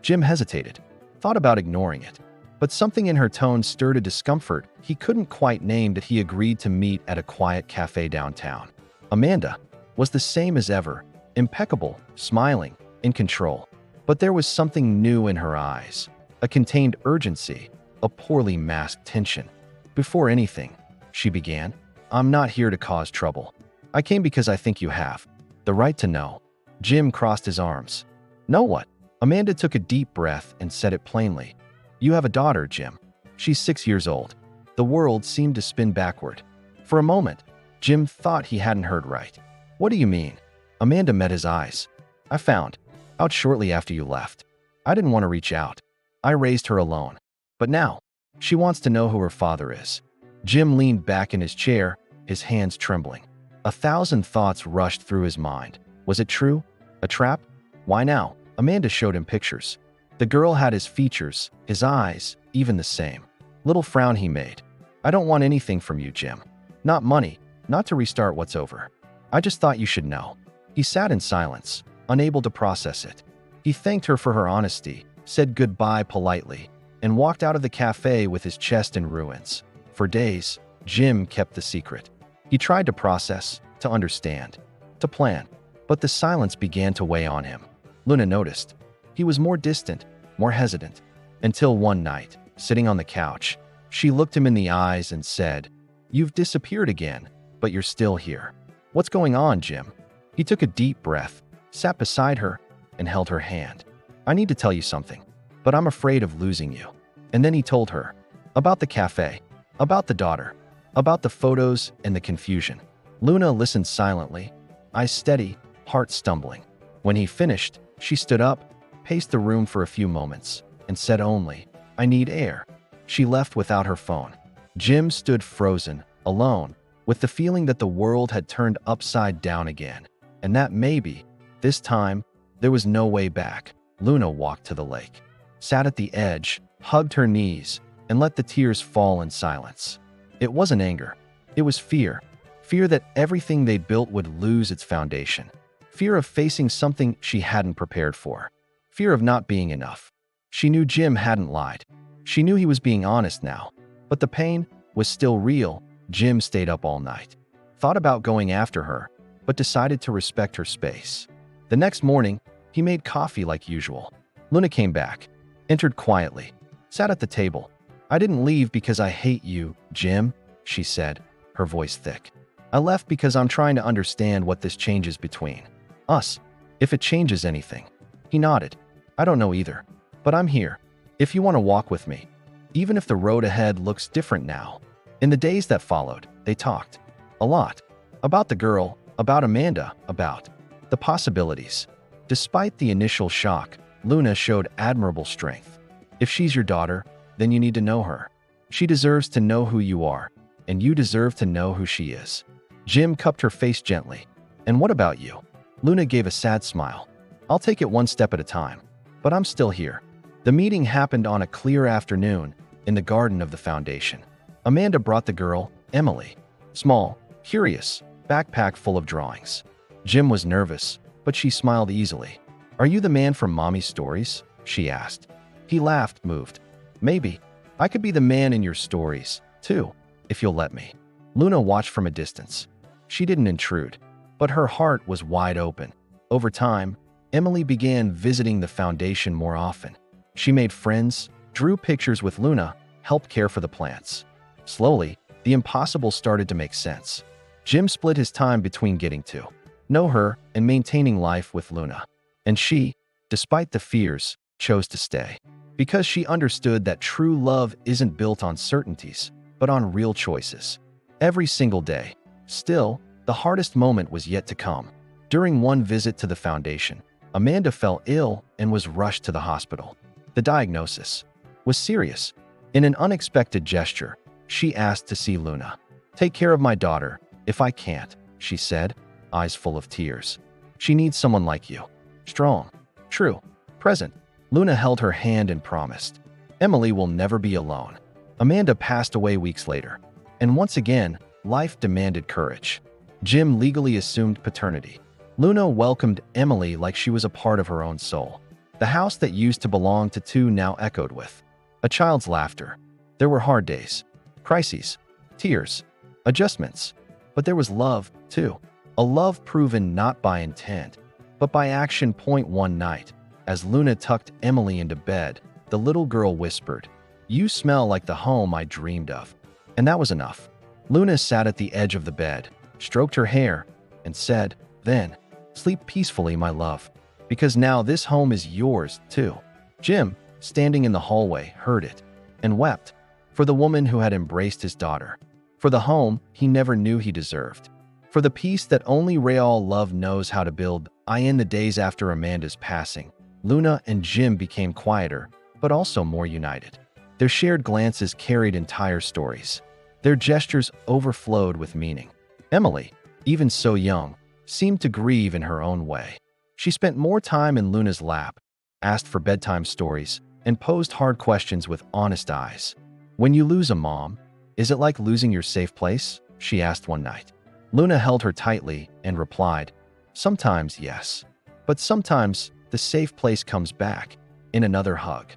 Speaker 1: Jim hesitated, thought about ignoring it. But something in her tone stirred a discomfort he couldn't quite name that he agreed to meet at a quiet cafe downtown. Amanda was the same as ever, impeccable, smiling, in control. But there was something new in her eyes, a contained urgency, a poorly masked tension. Before anything, she began, I'm not here to cause trouble. I came because I think you have the right to know. Jim crossed his arms. Know what? Amanda took a deep breath and said it plainly. You have a daughter, Jim. She's 6 years old. The world seemed to spin backward. For a moment, Jim thought he hadn't heard right. What do you mean? Amanda met his eyes. I found out shortly after you left. I didn't want to reach out. I raised her alone. But now, she wants to know who her father is. Jim leaned back in his chair, his hands trembling. 1,000 thoughts rushed through his mind. Was it true? A trap? Why now? Amanda showed him pictures. The girl had his features, his eyes, even the same. Little frown he made. I don't want anything from you, Jim. Not money, not to restart what's over. I just thought you should know. He sat in silence, unable to process it. He thanked her for her honesty, said goodbye politely, and walked out of the cafe with his chest in ruins. For days, Jim kept the secret. He tried to process, to understand, to plan, but the silence began to weigh on him. Luna noticed. He was more distant, more hesitant, until one night, sitting on the couch, she looked him in the eyes and said, You've disappeared again, but you're still here. What's going on, Jim? He took a deep breath, sat beside her, and held her hand. I need to tell you something, but I'm afraid of losing you. And then he told her about the cafe, about the daughter, about the photos and the confusion. Luna listened silently, eyes steady, heart stumbling. When he finished, she stood up, paced the room for a few moments, and said only, I need air. She left without her phone. Jim stood frozen, alone, with the feeling that the world had turned upside down again, and that maybe, this time, there was no way back. Luna walked to the lake, sat at the edge, hugged her knees, and let the tears fall in silence. It wasn't anger. It was fear. Fear that everything they built would lose its foundation. Fear of facing something she hadn't prepared for. Fear of not being enough. She knew Jim hadn't lied. She knew he was being honest now. But the pain was still real. Jim stayed up all night. Thought about going after her, but decided to respect her space. The next morning, he made coffee like usual. Luna came back, entered quietly, sat at the table. I didn't leave because I hate you, Jim, she said, her voice thick. I left because I'm trying to understand what this changes between us, if it changes anything. He nodded. I don't know either, but I'm here. If you want to walk with me, even if the road ahead looks different now. In the days that followed, they talked a lot about the girl, about Amanda, about the possibilities. Despite the initial shock, Luna showed admirable strength. If she's your daughter, then you need to know her. She deserves to know who you are, and you deserve to know who she is. Jim cupped her face gently. And what about you? Luna gave a sad smile. I'll take it one step at a time, but I'm still here. The meeting happened on a clear afternoon in the garden of the foundation. Amanda brought the girl, Emily. Small, curious, backpack full of drawings. Jim was nervous, but she smiled easily. "Are you the man from Mommy's stories?" she asked. He laughed, moved. "Maybe. I could be the man in your stories, too, if you'll let me." Luna watched from a distance. She didn't intrude, but her heart was wide open. Over time, Emily began visiting the foundation more often. She made friends, drew pictures with Luna, helped care for the plants. Slowly, the impossible started to make sense. Jim split his time between getting to know her and maintaining life with Luna. And she, despite the fears, chose to stay. Because she understood that true love isn't built on certainties, but on real choices. Every single day. Still, the hardest moment was yet to come. During one visit to the foundation, Amanda fell ill and was rushed to the hospital. The diagnosis was serious. In an unexpected gesture, she asked to see Luna. "Take care of my daughter, if I can't," she said, eyes full of tears. "She needs someone like you. Strong, true, present." Luna held her hand and promised, "Emily will never be alone." Amanda passed away weeks later, and once again, life demanded courage. Jim legally assumed paternity. Luna welcomed Emily like she was a part of her own soul. The house that used to belong to two now echoed with a child's laughter. There were hard days, crises, tears, adjustments, but there was love, too. A love proven not by intent, but by action. One night, as Luna tucked Emily into bed, the little girl whispered, "You smell like the home I dreamed of." And that was enough. Luna sat at the edge of the bed, stroked her hair, and said, "Then, sleep peacefully, my love, because now this home is yours, too." Jim, standing in the hallway, heard it and wept for the woman who had embraced his daughter, for the home he never knew he deserved, for the peace that only real love knows how to build. In the days after Amanda's passing, Luna and Jim became quieter, but also more united. Their shared glances carried entire stories. Their gestures overflowed with meaning. Emily, even so young, seemed to grieve in her own way. She spent more time in Luna's lap, asked for bedtime stories, and posed hard questions with honest eyes. "When you lose a mom, is it like losing your safe place?" she asked one night. Luna held her tightly and replied, "Sometimes, yes. But sometimes the safe place comes back in another hug."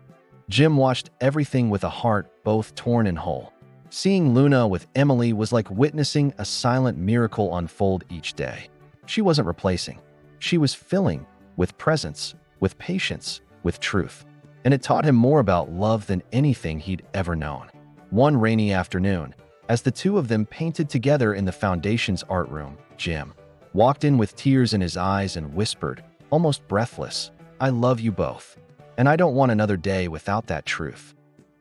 Speaker 1: Jim watched everything with a heart both torn and whole. Seeing Luna with Emily was like witnessing a silent miracle unfold each day. She wasn't replacing. She was filling with presence, with patience, with truth. And it taught him more about love than anything he'd ever known. One rainy afternoon, as the two of them painted together in the foundation's art room, Jim walked in with tears in his eyes and whispered, almost breathless, "I love you both, and I don't want another day without that truth."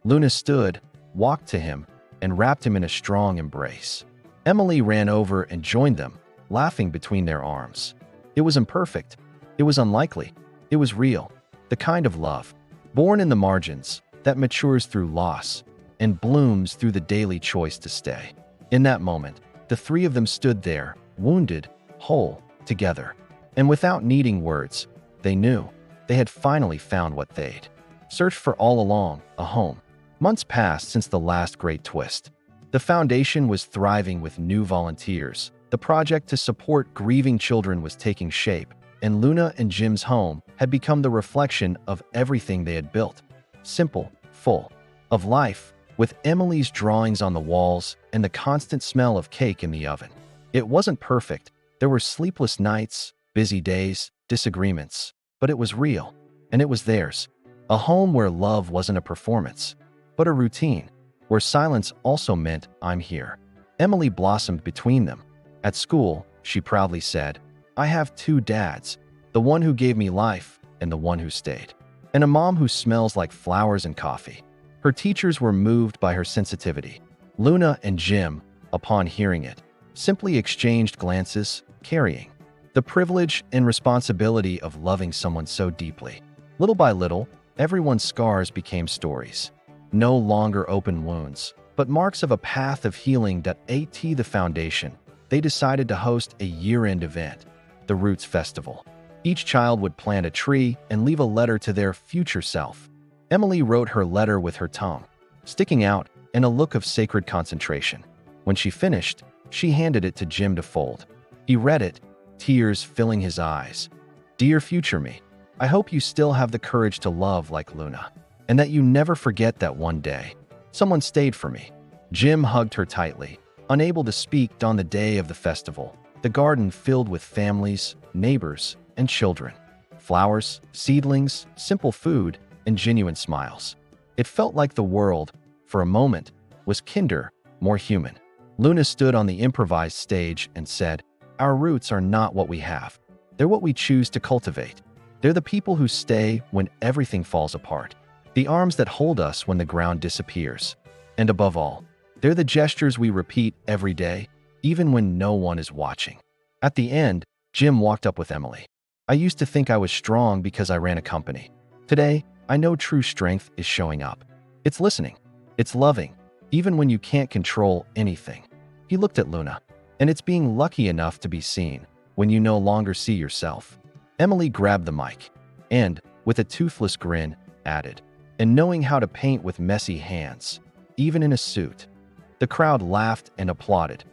Speaker 1: Luna stood, walked to him, and wrapped him in a strong embrace. Emily ran over and joined them, laughing between their arms. It was imperfect. It was unlikely. It was real. The kind of love, born in the margins, that matures through loss and blooms through the daily choice to stay. In that moment, the three of them stood there, wounded, whole, together. And without needing words, they knew they had finally found what they'd searched for all along, a home. Months passed since the last great twist. The foundation was thriving with new volunteers. The project to support grieving children was taking shape, and Luna and Jim's home had become the reflection of everything they had built. Simple, full of life, with Emily's drawings on the walls and the constant smell of cake in the oven. It wasn't perfect. There were sleepless nights, busy days, disagreements, but it was real, and it was theirs. A home where love wasn't a performance, but a routine, where silence also meant, "I'm here." Emily blossomed between them. At school, she proudly said, "I have two dads, the one who gave me life and the one who stayed, and a mom who smells like flowers and coffee." Her teachers were moved by her sensitivity. Luna and Jim, upon hearing it, simply exchanged glances, carrying the privilege and responsibility of loving someone so deeply. Little by little, everyone's scars became stories. No longer open wounds, but marks of a path of healing. The foundation, they decided to host a year-end event, the Roots Festival. Each child would plant a tree and leave a letter to their future self. Emily wrote her letter with her tongue sticking out in a look of sacred concentration. When she finished, she handed it to Jim to fold. He read it, tears filling his eyes. "Dear future me, I hope you still have the courage to love like Luna, and that you never forget that one day someone stayed for me." Jim hugged her tightly, unable to speak on the day of the festival. The garden filled with families, neighbors, and children. Flowers, seedlings, simple food, and genuine smiles. It felt like the world, for a moment, was kinder, more human. Luna stood on the improvised stage and said, "Our roots are not what we have. They're what we choose to cultivate. They're the people who stay when everything falls apart. The arms that hold us when the ground disappears. And above all, they're the gestures we repeat every day, even when no one is watching." At the end, Jim walked up with Emily. "I used to think I was strong because I ran a company. Today, I know true strength is showing up. It's listening. It's loving, even when you can't control anything." He looked at Luna. "And it's being lucky enough to be seen when you no longer see yourself." Emily grabbed the mic and, with a toothless grin, added, "And knowing how to paint with messy hands, even in a suit." The crowd laughed and applauded.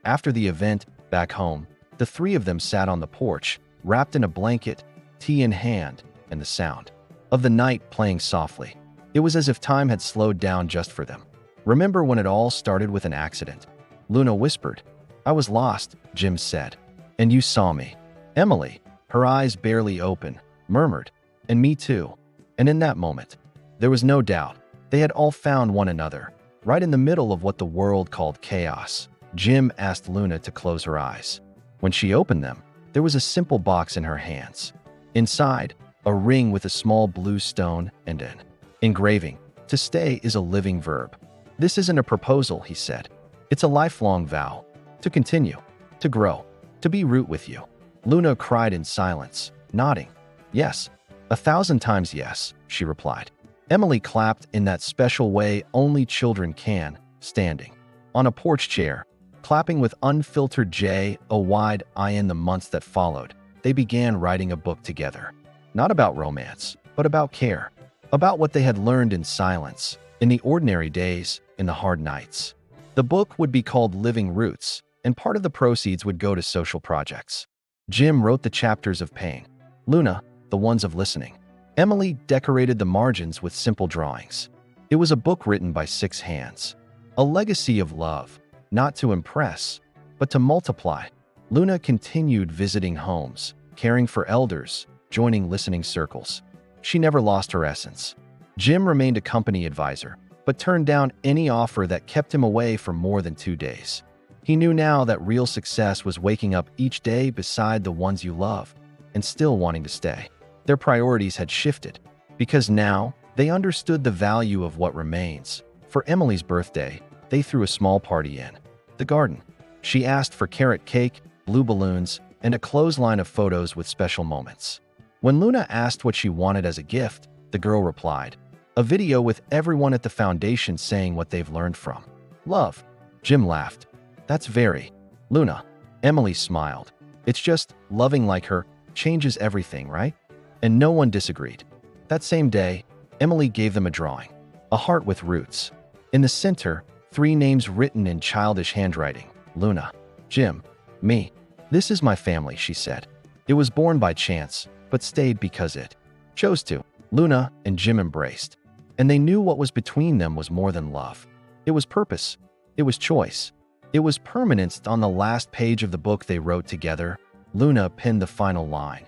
Speaker 1: After the event, back home, the three of them sat on the porch, wrapped in a blanket, tea in hand, and the sound of the night playing softly. It was as if time had slowed down just for them. "Remember when it all started with an accident?" Luna whispered. "I was lost," Jim said. "And you saw me." Emily, her eyes barely open, murmured, "And me too." And in that moment, there was no doubt. They had all found one another, right in the middle of what the world called chaos. Jim asked Luna to close her eyes. When she opened them, there was a simple box in her hands. Inside, a ring with a small blue stone and an engraving. "To stay is a living verb. This isn't a proposal," he said. "It's a lifelong vow. To continue, to grow, to be root with you." Luna cried in silence, nodding. "Yes, 1,000 times yes," she replied. Emily clapped in that special way only children can, standing on a porch chair, clapping with unfiltered joy. In the months that followed, they began writing a book together. Not about romance, but about care. About what they had learned in silence, in the ordinary days, in the hard nights. The book would be called Living Roots, and part of the proceeds would go to social projects. Jim wrote the chapters of pain. Luna, the ones of listening. Emily decorated the margins with simple drawings. It was a book written by 6 hands. A legacy of love, not to impress, but to multiply. Luna continued visiting homes, caring for elders, joining listening circles. She never lost her essence. Jim remained a company advisor, but turned down any offer that kept him away for more than 2 days. He knew now that real success was waking up each day beside the ones you love and still wanting to stay. Their priorities had shifted because now they understood the value of what remains. For Emily's birthday, they threw a small party in the garden. She asked for carrot cake, blue balloons, and a clothesline of photos with special moments. When Luna asked what she wanted as a gift, the girl replied, "A video with everyone at the foundation saying what they've learned from love." Jim laughed. "That's very Luna." Emily smiled. "It's just loving like her changes everything, right?" And no one disagreed. That same day, Emily gave them a drawing, a heart with roots. In the center, 3 names written in childish handwriting: Luna, Jim, me. "This is my family," she said. "It was born by chance, but stayed because it chose to." Luna and Jim embraced, and they knew what was between them was more than love. It was purpose. It was choice. It was permanence. On the last page of the book they wrote together, Luna penned the final line.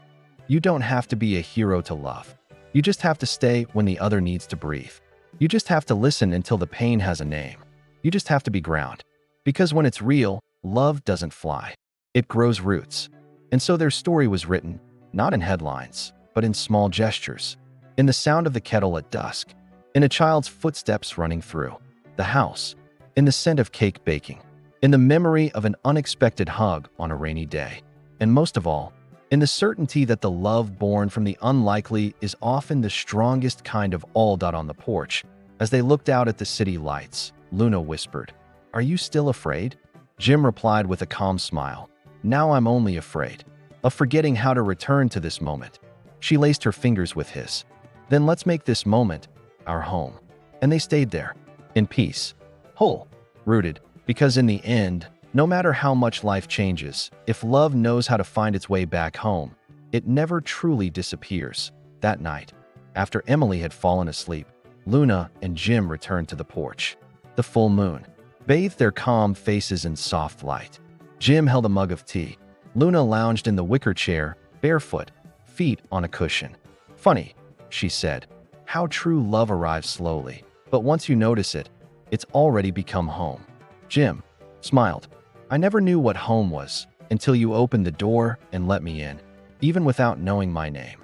Speaker 1: "You don't have to be a hero to love. You just have to stay when the other needs to breathe. You just have to listen until the pain has a name. You just have to be ground. Because when it's real, love doesn't fly. It grows roots." And so their story was written, not in headlines, but in small gestures. In the sound of the kettle at dusk. In a child's footsteps running through the house. In the scent of cake baking. In the memory of an unexpected hug on a rainy day. And most of all, in the certainty that the love born from the unlikely is often the strongest kind of all. On the porch, as they looked out at the city lights, Luna whispered, "Are you still afraid?" Jim replied with a calm smile, "Now I'm only afraid of forgetting how to return to this moment." She laced her fingers with his. "Then let's make this moment our home." And they stayed there, in peace, whole, rooted, because in the end, no matter how much life changes, if love knows how to find its way back home, it never truly disappears. That night, after Emily had fallen asleep, Luna and Jim returned to the porch. The full moon bathed their calm faces in soft light. Jim held a mug of tea. Luna lounged in the wicker chair, barefoot, feet on a cushion. "Funny," she said, "how true love arrives slowly, but once you notice it, it's already become home." Jim smiled. "I never knew what home was until you opened the door and let me in, even without knowing my name."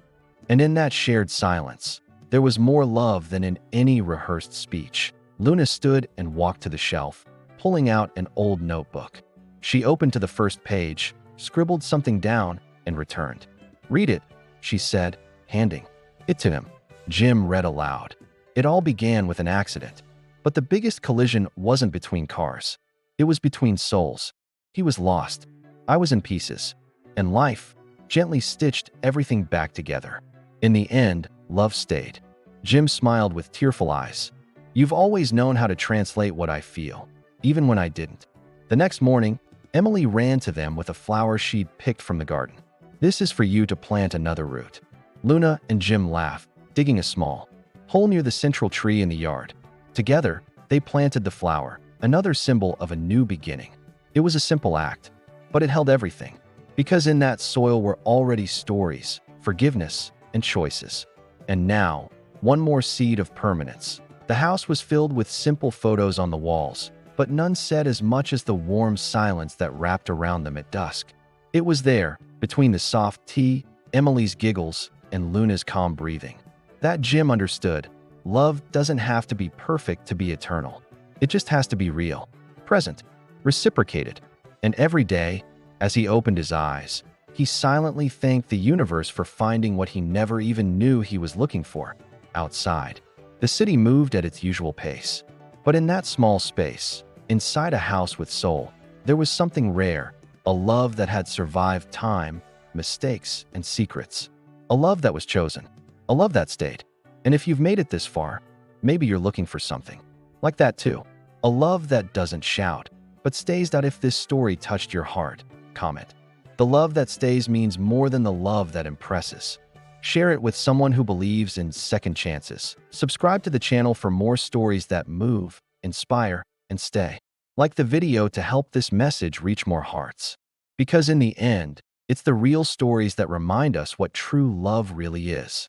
Speaker 1: And in that shared silence, there was more love than in any rehearsed speech. Luna stood and walked to the shelf, pulling out an old notebook. She opened to the first page, scribbled something down, and returned. "Read it," she said, handing it to him. Jim read aloud. "It all began with an accident, but the biggest collision wasn't between cars. It was between souls. He was lost. I was in pieces. And life gently stitched everything back together. In the end, love stayed." Jim smiled with tearful eyes. "You've always known how to translate what I feel, even when I didn't." The next morning, Emily ran to them with a flower she'd picked from the garden. "This is for you to plant another root." Luna and Jim laughed, digging a small hole near the central tree in the yard. Together, they planted the flower, another symbol of a new beginning. It was a simple act, but it held everything, because in that soil were already stories, forgiveness, and choices. And now, one more seed of permanence. The house was filled with simple photos on the walls, but none said as much as the warm silence that wrapped around them at dusk. It was there, between the soft tea, Emily's giggles, and Luna's calm breathing, that Jim understood. Love doesn't have to be perfect to be eternal. It just has to be real, present, reciprocated. And every day, as he opened his eyes, he silently thanked the universe for finding what he never even knew he was looking for. Outside, the city moved at its usual pace. But in that small space, inside a house with soul, there was something rare, a love that had survived time, mistakes, and secrets. A love that was chosen, a love that stayed. And if you've made it this far, maybe you're looking for something like that too. A love that doesn't shout, but stays. If this story touched your heart, comment. The love that stays means more than the love that impresses. Share it with someone who believes in second chances. Subscribe to the channel for more stories that move, inspire, and stay. Like the video to help this message reach more hearts. Because in the end, it's the real stories that remind us what true love really is.